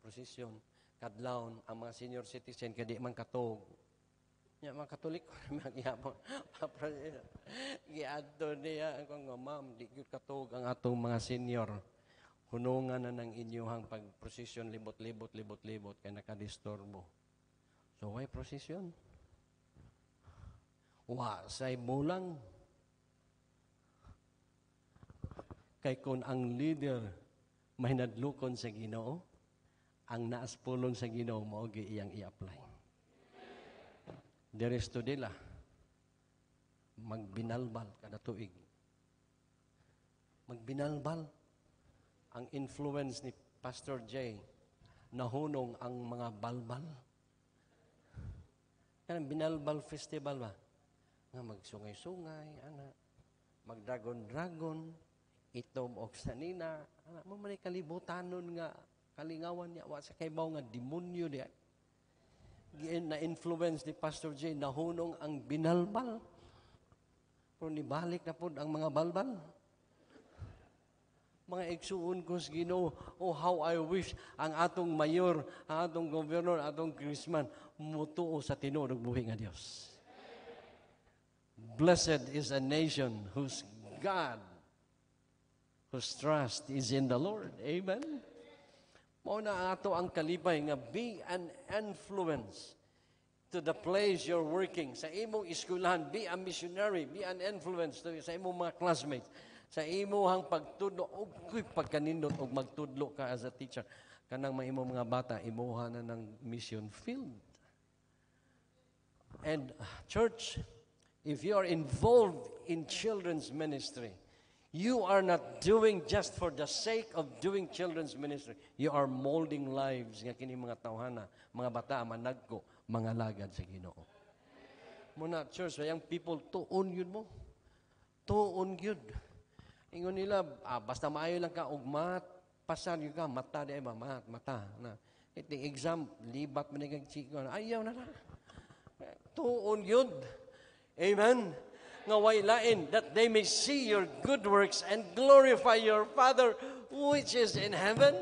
[SPEAKER 1] prosesyon, kadlawon, ang mga senior citizen, kadi man katog. Ya, mga Katolik, magyapon. Giadto niya, ako nga, ma'am, di yun katog ang atong mga senior. Hunungan na ng inyong pag-prosesyon, libot-libot, kaya nakadistorbo. So, why prosesyon? Say bulang. Kay kung ang leader mahinadlukon sa Ginoo, ang naas pulong sa Ginoo, maogi iyang i-apply. Deres to dila, magbinalbal kada tuig. Magbinalbal. Ang influence ni Pastor J, nahunong ang mga balbal. Kanang binalbal festival ba? Nga magsungay-sungay, magdragon-dragon, itom o sanina, mamali kalibutanon nga, kalingawan niya, wa sa kaybaw nga demonyo niya. Na-influence ni Pastor J, nahunong ang binalbal. Pero nibalik na po ang mga balbal. Mga igsuon ko sa Ginoo, how I wish ang atong mayor, ang atong governor, atong Christman, mutuo sa tinuod ng buhi nga Dios. Blessed is a nation whose God, whose trust is in the Lord. Amen? Mauna ato ang kalipay nga be an influence to the place you're working. Sa imong eskwelahan, be a missionary, be an influence to sa imong mga classmates. Sa imong pagtudlo, pagkanindot og magtudlo ka as a teacher. Kanang mga imong mga bata, imuha na ng mission field. And church, if you are involved in children's ministry, you are not doing just for the sake of doing children's ministry. You are molding lives nga kini mga tawhana, mga bata, managko, mga lagad sa Ginoo. Muna, church, young people, tuon yun mo. Tuon yun. Ingon nila, basta maayo lang ka, og pasar yun ka, mata di ba, mata. Ito exam, libat man nagag chiko, ayaw na. Tuon yun. Amen? Nga waylain, that they may see your good works and glorify your Father which is in heaven.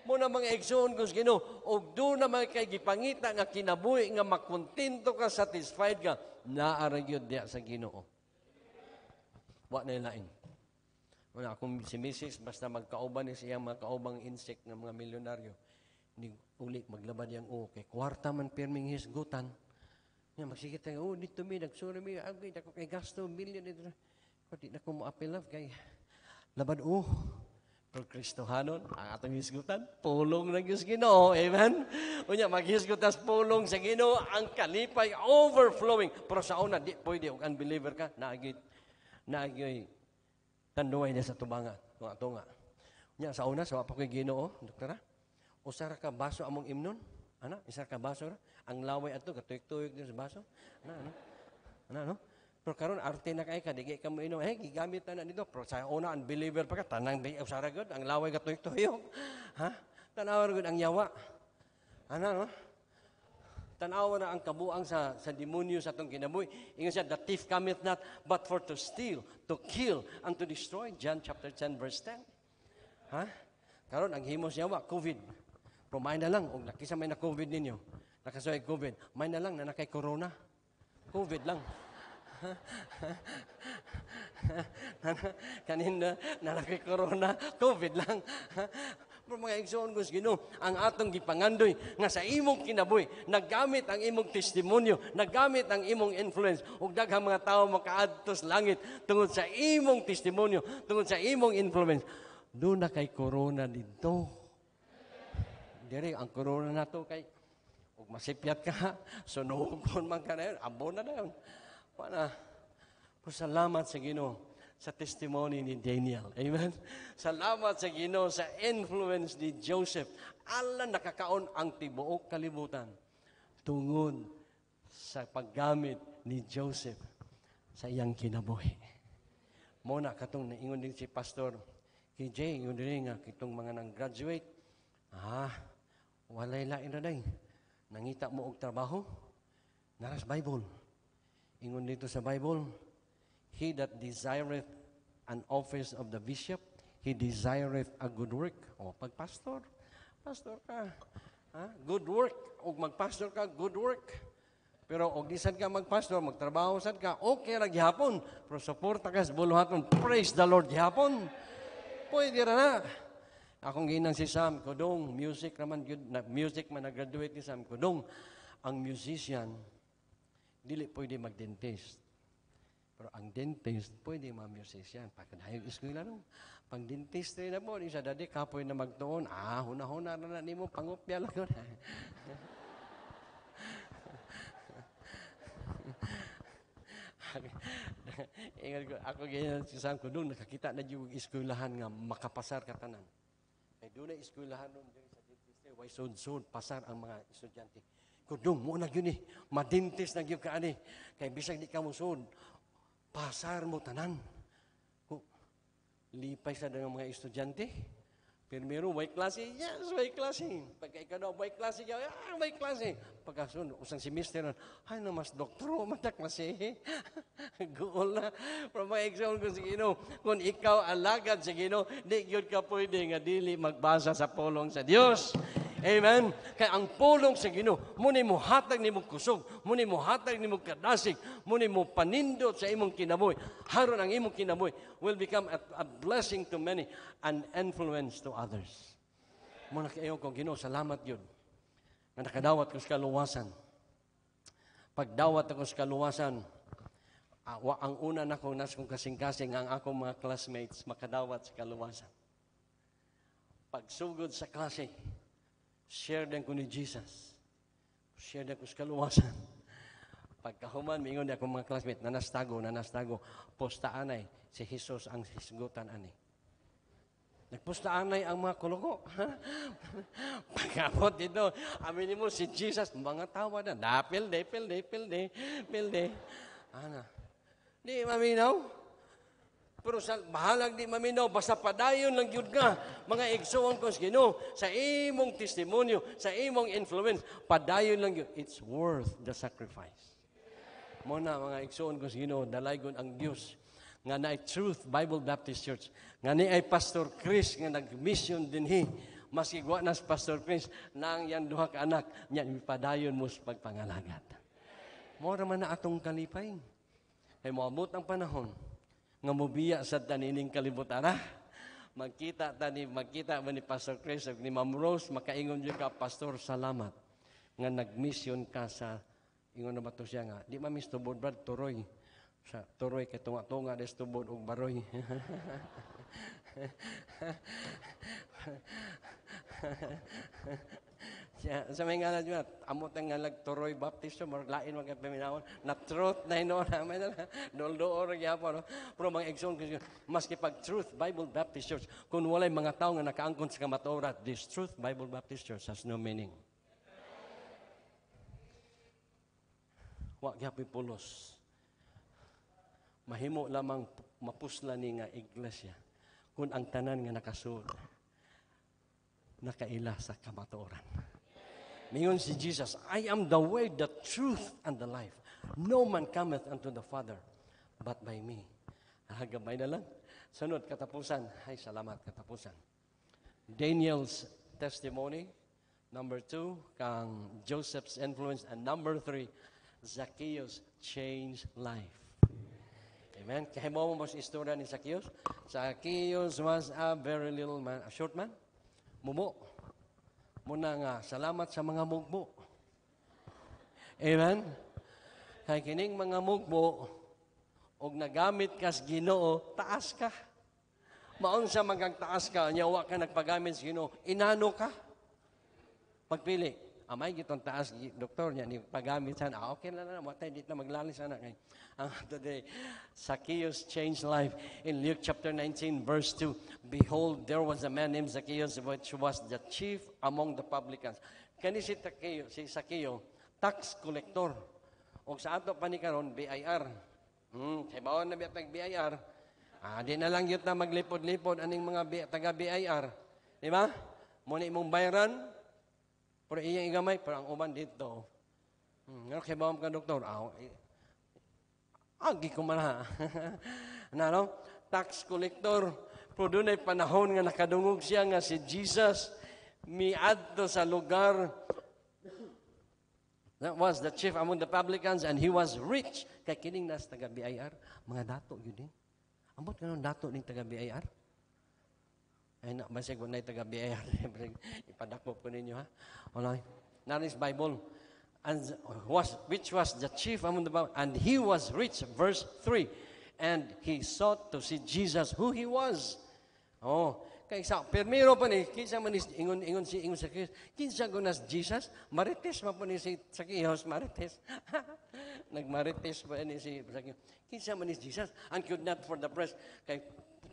[SPEAKER 1] Muna mga igsoon ko sa Ginoo, og doon naman kay gipangita nga kinabuhi nga makontento ka, satisfied ka, naaragyod diya sa Ginoo. Wa na lain. Muna akong si Mrs. basta magkauban ni siyang mga kaubang insect ng mga milyonaryo, ni uli maglabad yang kay kwarta man pirming hisgutan. Nga magsigit nga, dito mi, nagsuri mi, agay, dako kay gasto, million ito. Di na ko mo apel love, kay labad, pero Kristohanon, ang atong hisgutan, pulong ng Diyos Ginoo, amen? Unya, maghisgutas pulong sa Ginoo, ang kalipay overflowing. Pero sa una, di pwede, kung unbeliever ka, naagit. Nagyoy tanduay niya sa tubangan. Tunga. Nya sa una, sa pa ko'y Ginoo, doktora, usara ka baso among imnon? Ana, isa ka baso ra? Ang laway ato, katuyok-tuyok din sa baso? Ano? Pero karon arte na kay ka, digi ka mo inom. Gigamit na dito. Pero sa una, unbeliever pa ka, tanang di usara gud, ang laway katuyok-tuyok. Ha? Tanawa gud ang yawa. Ano, no? Tanawa na ang kabuang sa demonyo sa atong kinabuhi. Ingon siya, the thief cometh not, but for to steal, to kill, and to destroy. John chapter 10, verse 10. Ha? Karon ang himos yawa, COVID. Pero may na lang, o nakisa may na COVID ninyo, nakasuhay COVID, may na lang na nakay corona. COVID lang. Kanina, na nakay corona, COVID lang. Pero mga igsoon ko Ginoo, ang atong gipangandoy nga sa imong kinabuhi, naggamit ang imong testimonyo, naggamit ang imong influence, ug daghang mga tawo makaadto sa langit tungod sa imong testimonyo, tungod sa imong influence. Doon na kay corona dito. Dire ang corona nato kay ug masipyat ka, sunugon man ka na yun, abo na yun. Pana, salamat sa Ginoo sa testimony ni Daniel. Amen? Salamat sa Ginoo sa influence ni Joseph. Ala nakakaon ang tibuok kalibutan tungod sa paggamit ni Joseph sa iyang kinabuhi. Muna katong naingon din si Pastor KJ, ingon din nga kitong mga nang-graduate. Walay lain na day. Nangita mo og trabaho, naras Bible. Ingon dito sa Bible, he that desireth an office of the bishop, he desireth a good work. O, pagpastor, pastor ka. Good work. O magpastor ka, good work. Pero og di sad ka magpastor, magtrabaho sad ka, okay ra gihapon. Pero suporta ka sa buluhaton, praise the Lord gihapon. Pwede ra na. Akong ginang si Sam Kudong, music man nag-graduate ni Sam Kudong. Ang musician, dili pwede mag-dentist. Pero ang dentist, pwede ma-musician. Pagkadahil eskwela no. Pag dentist na mo, isa dadi, kapoy na magtuon. Huna-huna na ni mo, pangupya lang. Ingat ko, ako ganyan si Sam Kudong, nakakita na yung eskwelahan nga makapasar ka tanan. Ay doon na eskwelahan nun sa dentist. Way sud-sud, pasar ang mga estudyante. Kudong, mo na yun madentist na yun ka ani. Kaya bisag di ka mo sud, pasar mo tanan. Lipay sa mga estudyante. Primero, way klase. Yes, way klase. Pagka ikaw way klase. Way klase. Pagkasunod, usang semester na, ay na mas doktoro, mata klase. Goal na. Pero mga example ko sa Ginoo, kung ikaw alagad sa Ginoo, di yun ka pwede nga dili magbasa sa pulong sa Dios. Amen? Kaya ang pulong sa Ginoo, muni mo hatag ni mo kusog, muni mo hatag ni mo kadasig, muni mo panindot sa imong kinabuhi. Haron ang imong kinabuhi will become a blessing to many, an influence to others. Muna kayo ko, Ginoo, salamat yun. Na nakadawat ko sa kaluwasan. Pagdawat ako sa kaluwasan, ang una na kong nas kong kasing-kasing ang akong mga classmates makadawat sa kaluwasan. Pagsugod sa klase, share din ko ni Jesus. Share din ko sa kaluwasan. Pagkahuman, mingon din akong mga classmates, nanastago, postaanay, si Jesus ang hisgutan ani. Nagpostaanay ang mga kulugo. Pagkabot dito, aminin mo si Jesus, mga tawa na, pilde. Ana, di maminaw. Pero bahalag di maminaw, basta padayon lang yun ka. Mga igsoon ko sa Ginoo, sa imong testimonyo, sa imong influence, padayon lang yun. It's worth the sacrifice. Muna mga igsoon ko sa Ginoo, dalaygon ang Dios nga na Truth Bible Baptist Church. Nga ni ay Pastor Chris nga nag-mission dinhi. Maski wa nas Pastor Chris nang yan duha ka anak, nya ipadayon mo sa pagpangalagat. Mora man na atong kalipay. Ay moabot ang panahon nga mobiya sa tanining kalibutan. Magkita man ni Pastor Chris ni Ma'am Rose, makaingon jud ka, Pastor, salamat nga nag-mission ka sa ingon na bato siya nga. Di mamis tubod brad turoy. Sa turoy kay tunga-tunga des tubod og baroy. Sa may ngalan nyo, amot ang ngalag Toroy Baptist, lain mga paminawon, na truth na ino namin na, doldoor gyapon, no? Pero mga exon, maski pag Truth Bible Baptist Church, kung walay mga tao nga nakaangkon sa kamatuoran, this Truth Bible Baptist Church has no meaning. Wa gyapon pulos. Mahimo lamang mapusla ni nga iglesia kung ang tanan nga nakasuod nakaila sa kamatuoran. Mingon si Jesus, I am the way, the truth, and the life. No man cometh unto the Father but by me. Gabay na lang. Sunod, katapusan. Ay, salamat, katapusan. Daniel's testimony. Number 2, kang Joseph's influence. And number 3, Zacchaeus changed life. Amen. Kaya mo sa istorya ni Zacchaeus? Zacchaeus was a very little man, a short man. Mumo. Muna nga, salamat sa mga mugbo. Amen? Kaya kining mga mugbo, og nagamit kas Ginoo, taas ka. Maon sa magagtaas ka, nyawa ka nagpagamit sa Ginoo, inano ka? Pagpili. Amay gitong taas, doktor niya, ni pagamit sana. Okay na na, matay dito na maglalis sana. Today, Zacchaeus changed life. In Luke chapter 19, verse 2, behold, there was a man named Zacchaeus, which was the chief among the publicans. Kani si Zacchaeus, tax collector. O sa ato pa ni karon, BIR. Kaibaon na bitag BIR. Di na lang yun na maglipod-lipod aning mga taga-BIR. Di ba? Muna imong bayaran, pero iyang igamay, pero ang uman dito. Nga kaibaon ka, doktor. Agi ko man ha. Ano? Tax collector. Pero doon ay panahon nga nakadungog siya nga si Jesus miadto sa lugar. That was the chief among the publicans and he was rich. Kay kining nas taga-BIR, mga dato yun din. Ambot ka nung dato ng taga-BIR? Ay na, basig ko na yung taga-BIR. Ipadakpo po ninyo ha. Alright. Naris Bible. And which was the chief among the publicans. And he was rich. Verse 3. And he sought to see Jesus, who he was. Oh, kay sa permiro pa ni kinsa man ingon sa Zacchaeus, kinsa gunas Jesus, marites man po ni si Zacchaeus, marites. Nagmarites pa ni si Zacchaeus. Kinsa man ni Jesus, and could not for the press kay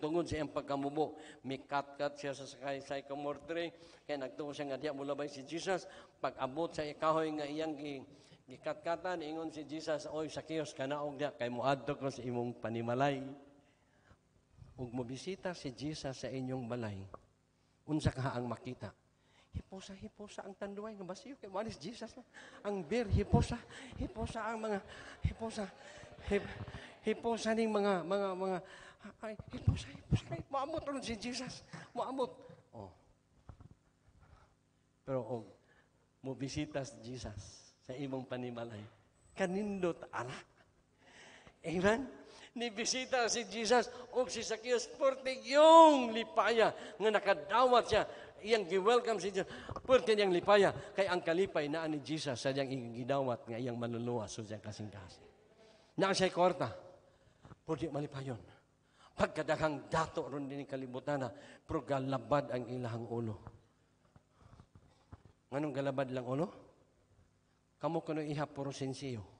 [SPEAKER 1] tungod sa iyang pagkamubo, mikat-kat siya sa sycamore tree, kay nagtuo siya nga diya mulabay si Jesus, pag-abot sa kahoy nga iyang gikat-katan, ingon si Jesus, oy Zacchaeus, kanaog diya, kay muadto ko sa imong panimalay. Ug mobisita si Jesus sa inyong balay, unsa ka ang makita? Hiposa ang tanduay nga basiyo kay manis Jesus na. Ang beer hiposa ang mga hiposa ning mga ay hiposa maamot ron si Jesus, maamot. Oh. Pero og mobisita si Jesus sa imong panimalay, kanindot ara. Amen. Nibisita si Jesus o si Zacchaeus porte yung lipaya nga nakadawat siya. Iyang gi-welcome si Jesus. Porte niyang lipaya. Kay ang kalipay na ni Jesus sa iyang gidawat nga iyang manluluwas so siyang kasing-kasing. Na siya'y kwarta. Porte malipayon. Pagkadaghang dato ron din kalibutan na pero galabad ang ilahang ulo. Nganong galabad lang ulo? Kamo kuno ihap puro sensiyo.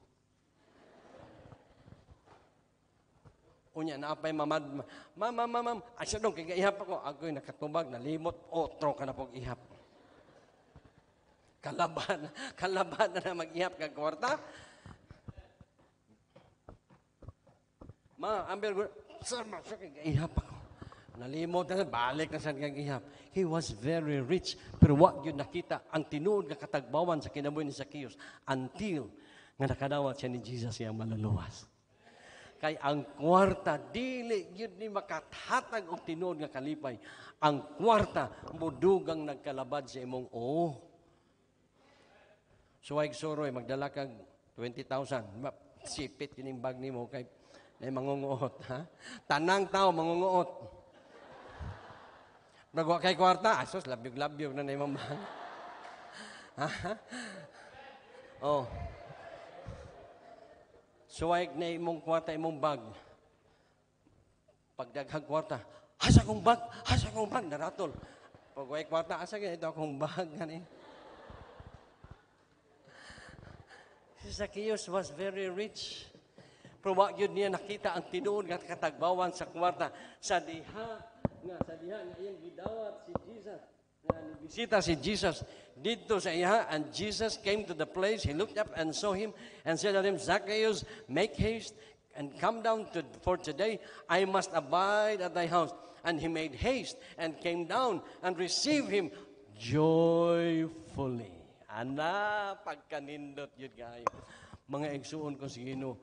[SPEAKER 1] Unya na apay mamad, ma'am, asya dong, kaya ihap ako. Ako'y nakatubag, nalimot, otro ka na pong ihap. Kalaban na mag-ihap kag kwarta. Amber, sir, kaya ihap ako. Nalimot na, balik na sa kag ihap. He was very rich, pero what yun nakita, ang tinuod nga katagbawan sa kinabuhi ni Zacchaeus, until nga nakadawat siya ni Jesus yung maluluwas. Kay ang kwarta, dili yun ni makathatag og tinuod nga kalipay. Ang kwarta, mudugang nagkalabad sa imong suway soroy, magdala kag 20,000. Sipit yun yung bag ni mo kay mangunguot. Ha? Tanang tao, mangunguot. Nagwa kay kwarta, asos, labyog-labyog na imong bag. Ha? Oh. Suwayag na imong kwarta, imong bag. Pagdaghag kwarta, hasa kong bag, naratol. Pagway kwarta, asa ganito akong bag. Si Zacchaeus was very rich. Pero wa gyud niya nakita ang tinuod nga katagbawan sa kwarta sa diha nga iyang gidawat si Jesus. Nga bisita si Jesus dito sa iya, and Jesus came to the place. He looked up and saw him and said to him, Zacchaeus, make haste and come down for today. I must abide at thy house. And he made haste and came down and received him joyfully. Ana, pagkanindot yun kayo. Mga igsuon ko si Ginoo,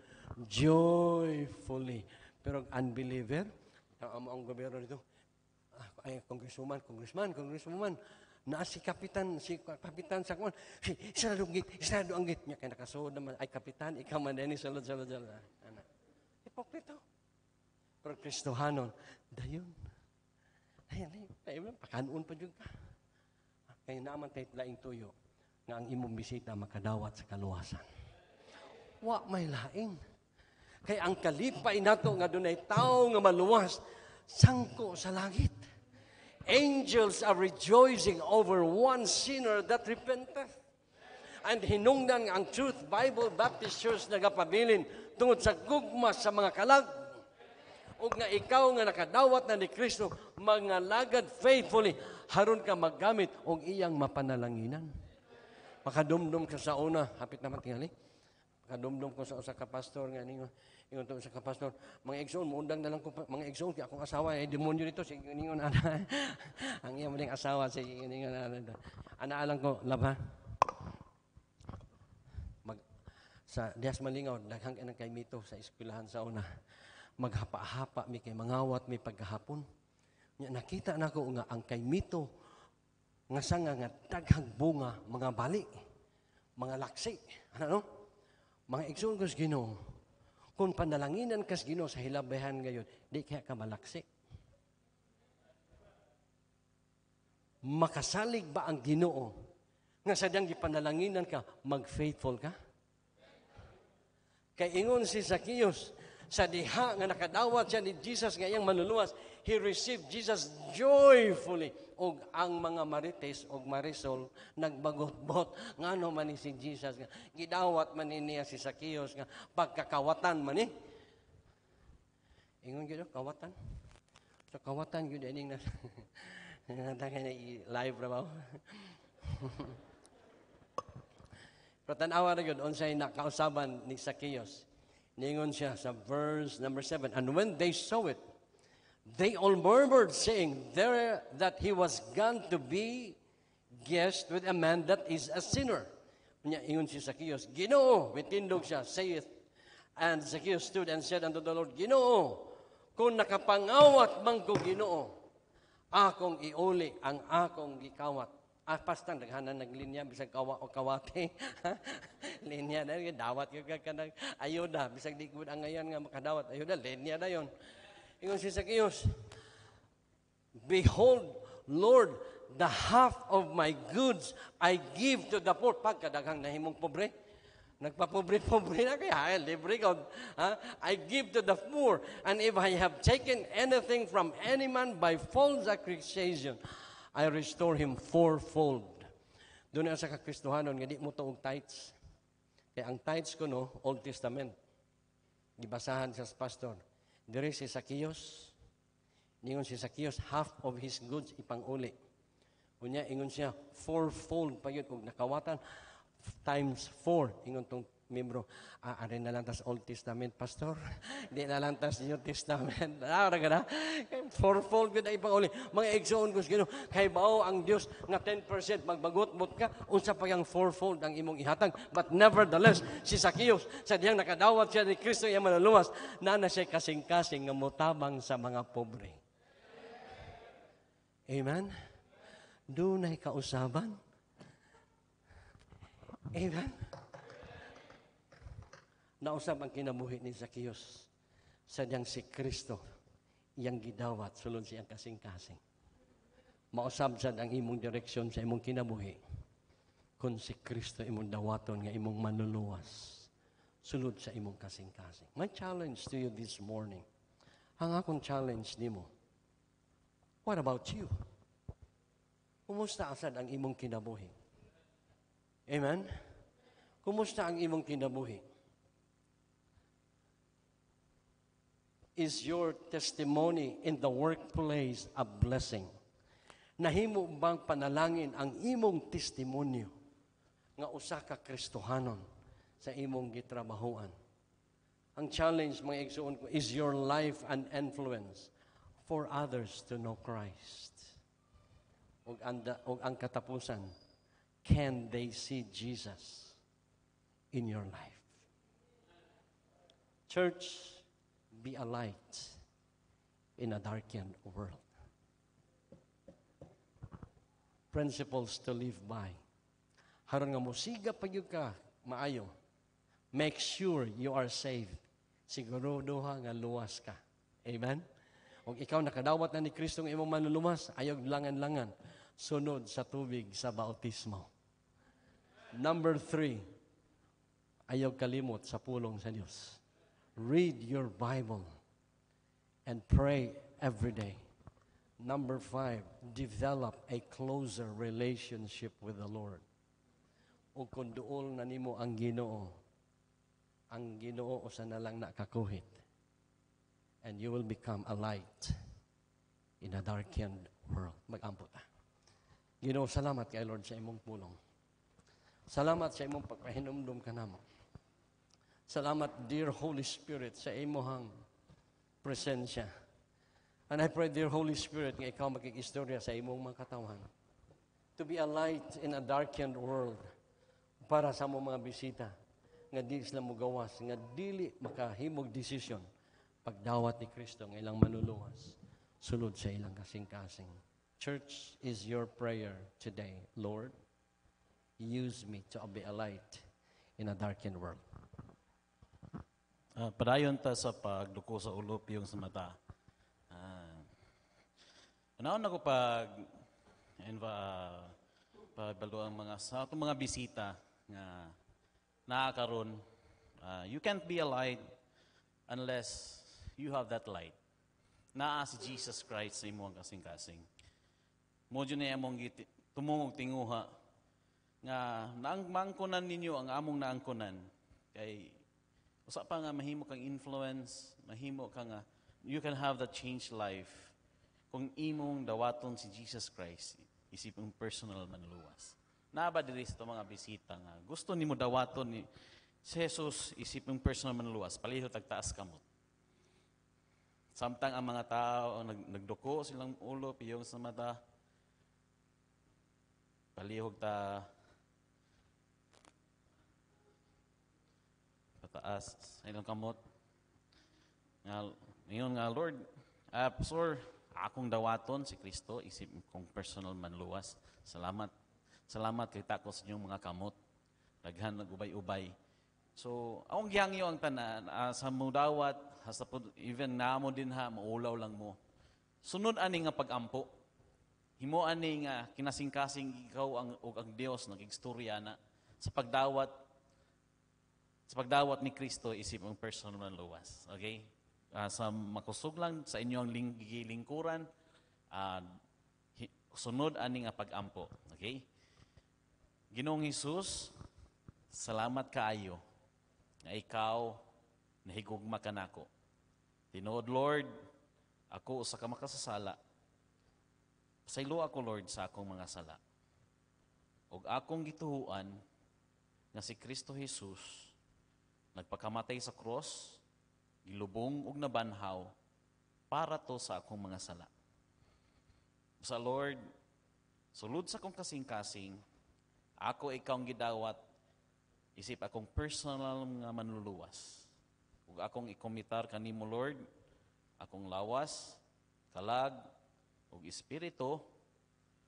[SPEAKER 1] joyfully. Pero unbeliever, ang gobyerno dito, ay congressman, na si kapitan sa kuwan, sarado ang git niya, kaya nakasuod naman, ay kapitan, ikaw man din, salod. Hipokrito. Pero Kristohanon, dayon. Pakanuon pa dyan ka. Kaya naman tayo laing tuyo, nga ang imong bisita makadawat sa kaluwasan. Wa may laing. Kaya ang kalipay nato nga dunay tao nga maluwas, sangko sa langit. Angels are rejoicing over one sinner that repenteth. And hinungdan ang Truth Bible Baptist Church nagapabilin tungod sa gugma sa mga kalag. O nga ikaw nga nakadawat na ni Kristo, mangalagad faithfully, haron ka maggamit og iyang mapanalanginan. Makadumdum ka sa una, hapit naman tingali. Makadumdum ko sa usa ka pastor nga ningon to sa ka pastor, mga igsoon muundang na lang ko mga igsoon kay akong asawa ay demonyo dito si ningon ana. Ang iyang muling asawa si ningon ana alang ko laba. Sa Dias Malingaw daghang kanang kay mito sa eskwelahan sa una. Maghapa-hapa mi kay mangawat mi pagkahapon. Nya nakita nako nga ang kay mito nga sanga nga daghang bunga, mga bali, mga laksi, ano? Mga igsoon ko sa Ginoo. Kung panalanginan kas Ginoo sa hilabihan gayon, di kaya ka malaksi. Makasalig ba ang Ginoo nga sadyang gipanalanginan ka, mag-faithful ka? Kay ingon si Zacchaeus, sa diha nga nakadawat siya ni Jesus nga iyang manluluwas, he received Jesus joyfully. Og ang mga marites og marisol nagbagot-bot ngano man ni si Jesus nga gidawat man niya si Zacchaeus nga pagkakawatan man ni. Ingon gyud kawatan. So kawatan gyud ining na daghan live ra ba. Pero tanawa ra gyud unsay nakausaban ni Zacchaeus. Ningon siya sa verse number 7, and when they saw it, they all murmured, saying there that he was gone to be guest with a man that is a sinner. Ingon si Zacchaeus, Ginoo, mitindog siya, saith, and Zacchaeus stood and said unto the Lord, Ginoo, kung nakapangawat man ko Ginoo, akong iuli ang akong gikawat. Pastang naghanan naglinya bisag kawa o kawate. Linya na dawat ka nag ayuda bisag di gud ang ngayon nga makadawat ayuda linya na yon. Ingon si Zacchaeus, behold, Lord, the half of my goods I give to the poor. Pagkadaghang nahimong pobre, nagpapobre-pobre na kaya, libre ka. I give to the poor, and if I have taken anything from any man by false accusation, I restore him fourfold. Doon na sa kakristohanon, nga di mo to og tithes. Kaya ang tithes ko, no, Old Testament. Gibasahan sa pastor. Diri si Zacchaeus, ningon si Zacchaeus, half of his goods ipang-uli. Unya, ingon siya, fourfold pa yun. Kung nakawatan, times 4. Ingon tong membro, arin na lang tas Old Testament, pastor. Di na lang tas New Testament. Raga na. Fourfold yun ay ipang-uli. Mga igsoon ko sa kay bao ang Diyos nga 10% magbagot-bot ka, unsa pa yung fourfold ang imong ihatag. But nevertheless, si Zacchaeus, sa diyang nakadawat siya ni Kristo yung maluluwas, na siya kasing-kasing nga mutabang sa mga pobre. Amen? Doon ay kausaban. Amen? Nausap ang kinabuhi ni Zacchaeus. Sadyang si Kristo, iyang gidawat, sulod siyang kasing-kasing. Mausap sad ang imong direksyon sa imong kinabuhi. Kung si Kristo imong dawaton nga imong manluluwas, sulod sa imong kasing-kasing. My challenge to you this morning, ang akong challenge nimo, what about you? Kumusta asad ang imong kinabuhi? Amen? Kumusta ang imong kinabuhi? Is your testimony in the workplace a blessing? Nahimo bang panalangin ang imong testimonyo nga usa ka Kristohanon sa imong gitrabahuan? Ang challenge, mga igsuon ko, is your life an influence for others to know Christ? O ang katapusan, can they see Jesus in your life? Church, be a light in a darkened world. Principles to live by. Haron nga musiga pa yun ka, maayo. Make sure you are saved. Siguro nga luwas ka. Amen? Kung ikaw nakadawat na ni Kristo ng imong manluluwas, ayog langan-langan. Sunod sa tubig sa bautismo. Number 3, ayog kalimot sa pulong sa Diyos. Read your Bible and pray every day. Number 5, develop a closer relationship with the Lord. O kung duol na nimo ang Ginoo usa na lang nakakuhit. And you will become a light in a darkened world. Mag-ampo ta. Ginoo, salamat kay Lord sa imong pulong. Salamat sa imong pagpahinumdum kanamo. Salamat, dear Holy Spirit, sa imong presensya. And I pray, dear Holy Spirit, nga ikaw makikistorya sa imong mga katawan. To be a light in a darkened world para sa among mga bisita nga di sila mugawas, nga dili makahimog desisyon pagdawat ni Kristo ng ilang manluluwas sulod sa ilang kasing-kasing. Church, is your prayer today, Lord, use me to be a light in a darkened world.
[SPEAKER 2] Padayon ta sa pagduko sa ulop yung sa mata. Naon ako pagbalo ang mga sa atong mga bisita nga naakaron. You can't be a light unless you have that light. Naa si Jesus Christ sa imong kasing-kasing. Modyo na among tumungog tinguha nga naangkunan ninyo ang among naangkunan kay usa pa nga mahimo kang influence, mahimo ka nga you can have that changed life kung imong dawaton si Jesus Christ isipong personal manluwas. Naba diri sa mga bisita nga gusto nimo dawaton ni si Jesus isipong personal manluwas, palihog tagtaas kamot. Samtang ang mga tao nagduko silang ulo piyong sa mata, palihog ta pataas sa ilang kamot. Ngayon nga, Lord, Pastor, akong dawaton si Kristo, isip kong personal manluwas. Salamat. Salamat kita ko sa inyong mga kamot. Daghan nag-ubay-ubay. So, akong gihangyo ang tanan, sa mudawat, even namo din ha, maulaw lang mo. Sunod ani nga pag-ampo. Himo ani nga kinasing-kasing ikaw ang Dios nag-igstorya na sa pagdawat ni Kristo isip ang personal manluwas. Okay? Sa makusog lang sa inyong lingkuran, sunod ani nga pag-ampo. Okay? Ginoong Hesus, salamat kaayo na ikaw nahigugma ka nako. Tinuod, Lord, ako usa ka makasasala. Pasaylo ako, Lord, sa akong mga sala. ug akong gituhuan nga si Kristo Jesus nagpakamatay sa cross, gilubong ug nabanhaw para to sa akong mga sala. Sa Lord, sulod sa akong kasing-kasing, ako ikaw ang gidawat, isip akong personal nga manluluwas. Ug akong ikomitar kanimo, Lord, akong lawas, kalag, ug espiritu,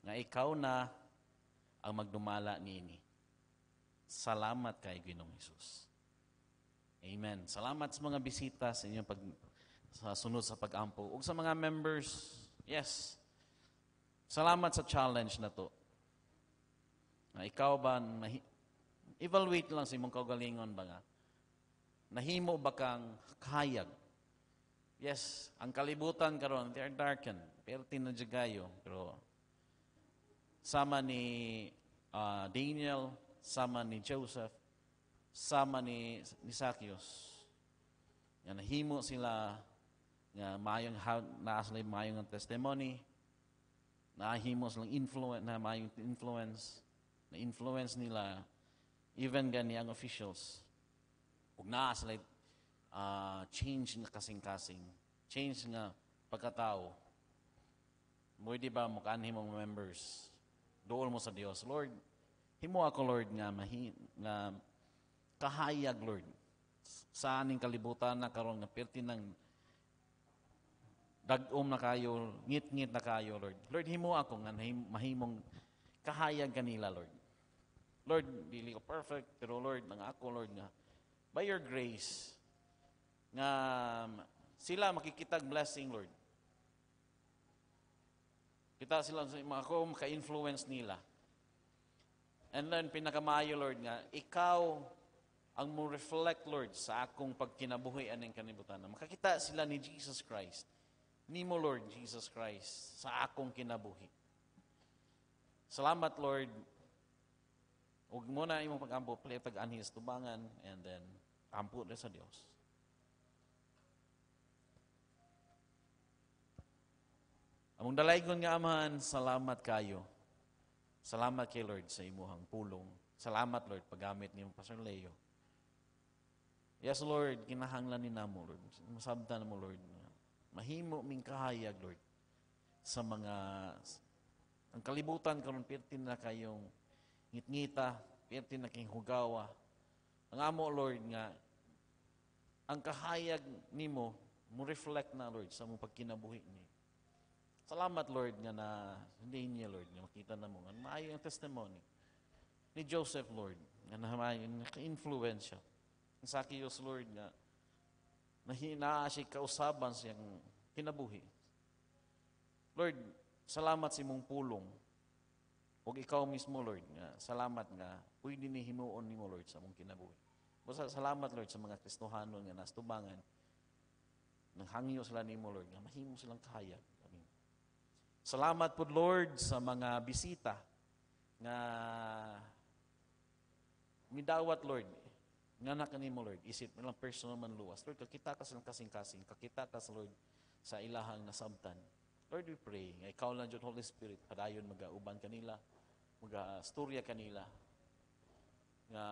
[SPEAKER 2] nga ikaw na ang magdumala niini. Salamat kay Ginoong Hesus. Amen. Salamat sa mga bisita sa inyong sa sunod sa pag-ampo. Ug sa mga members, yes. Salamat sa challenge na to. Na ikaw ba, evaluate lang sa imong kaugalingon ba nga. Nahimo ba kang kahayag? Yes, ang kalibutan karon they are darkened. Pero tinadjagayo. Pero sama ni Daniel, sama ni Joseph, sama ni Zacchaeus. Nga nahimo sila nga mayong naa sila mayong testimony, nahimo silang influence na mayong influence, na influence nila even gani ang officials. Ug naa sila change nga kasing-kasing, change nga pagkatao. Mo di ba mo kanhi mo members? Duol mo sa Dios, Lord. Himo ako Lord nga nga kahayag Lord sa aning kalibutan na karon nga perti ng dagom na kayo, ngit-ngit na kayo Lord. Lord, himo ako nga mahimong kahayag kanila Lord. Lord, dili ko perfect, pero Lord, nang ako Lord nga by your grace nga sila makikitag blessing Lord. Kita sila ako maka-influence nila. And then pinakamayo Lord nga ikaw ang mo reflect Lord sa akong pagkinabuhi aning kanibutan. Makakita sila ni Jesus Christ. Nimo Lord Jesus Christ sa akong kinabuhi. Salamat Lord. Ug muna imong pag-ampo palitag anhis tubangan and then ampo na sa Dios. Among dalaygon nga Amahan, salamat kayo. Salamat kay Lord sa imuhang pulong. Salamat Lord paggamit nimo Pastor Leo. Yes Lord, kinahanglan ni namo Lord. Masabtan mo Lord. Mahimo ming kahayag Lord sa mga ang kalibutan karon pertin na kayong ngitngita, pertin na kayong hugawa. Ang amo Lord nga ang kahayag nimo mo reflect na Lord sa mong pagkinabuhi ni. Salamat Lord nga na hindi niya Lord nga makita na mo nga maayo ang testimony ni Joseph Lord nga naka-influence siya. Ang Zacchaeus Lord nga nahina siya kausaban siyang kinabuhi. Lord, salamat sa imong pulong. Ug ikaw mismo Lord nga salamat nga pwede ni himuon nimo Lord sa imong kinabuhi. Basta salamat Lord sa mga Kristohanon nga nastubangan. Nanghangyo sila nimo Lord nga mahimo silang kahayag. Amen. Salamat po Lord sa mga bisita nga midawat Lord nga na kanimo Lord, isip nilang personal man luwas. Lord, kakita ka silang kasing-kasing, kakita ka sa Lord sa ilahang nasabtan. Lord, we pray, nga ikaw lang Diyos Holy Spirit, padayon mag-auban kanila, mag-storya kanila. Nga,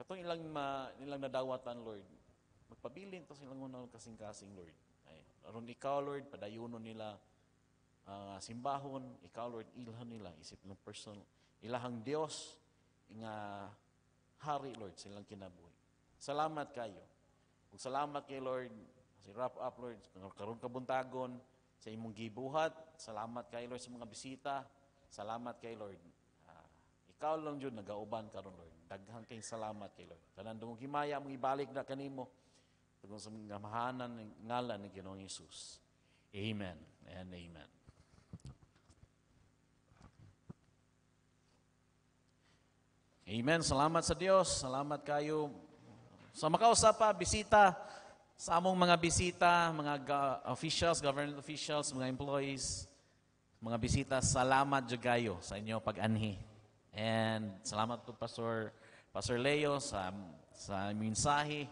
[SPEAKER 2] katong nilang nadawatan, Lord, magpabilin to silang unang kasing-kasing, Lord. Ay, aron ikaw, Lord, padayonon nila simbahon, ikaw, Lord, ilhan nila, isip nilang personal, ilahang Diyos, nga hari, Lord, silang kinabuhi. Salamat kayo. Kung salamat kay Lord, si wrap up, Lord, karon kabuntagon, sa imong gibuhat, salamat kay Lord sa mga bisita, salamat kay Lord. Ikaw lang Diyon nagauban karon Lord. Daghang kay salamat kay Lord. Tanan dungog himaya mong ibalik na kanimo tungod sa mga mahanan ng ngalan ni Ginoong Hesus. Amen and amen. Amen. Salamat sa Dios. Salamat kayo. Sa makausap pa, bisita, sa among mga bisita, mga officials, government officials, mga employees, mga bisita, salamat jud kayo sa inyo pag-anhi. And salamat po Pastor Leo sa mensahe.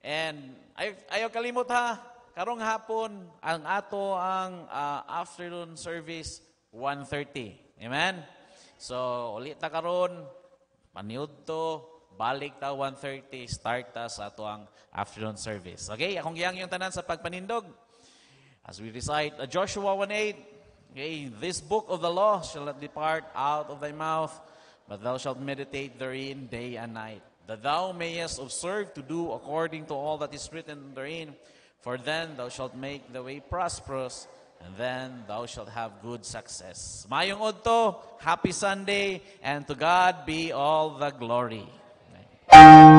[SPEAKER 2] And ayaw kalimot ha, karong hapon ang afternoon service 1:30. Amen. So ulit ta karon paniud to, balik ta 1:30, start ta sa ato ang afternoon service. Okay, akong giyang yung tanan sa pagpanindog. As we recite Joshua 1:8, okay, this book of the law shall not depart out of thy mouth, but thou shalt meditate therein day and night, that thou mayest observe to do according to all that is written therein, for then thou shalt make the way prosperous, and then thou shalt have good success. Mayong udto, happy Sunday, and to God be all the glory. Amen.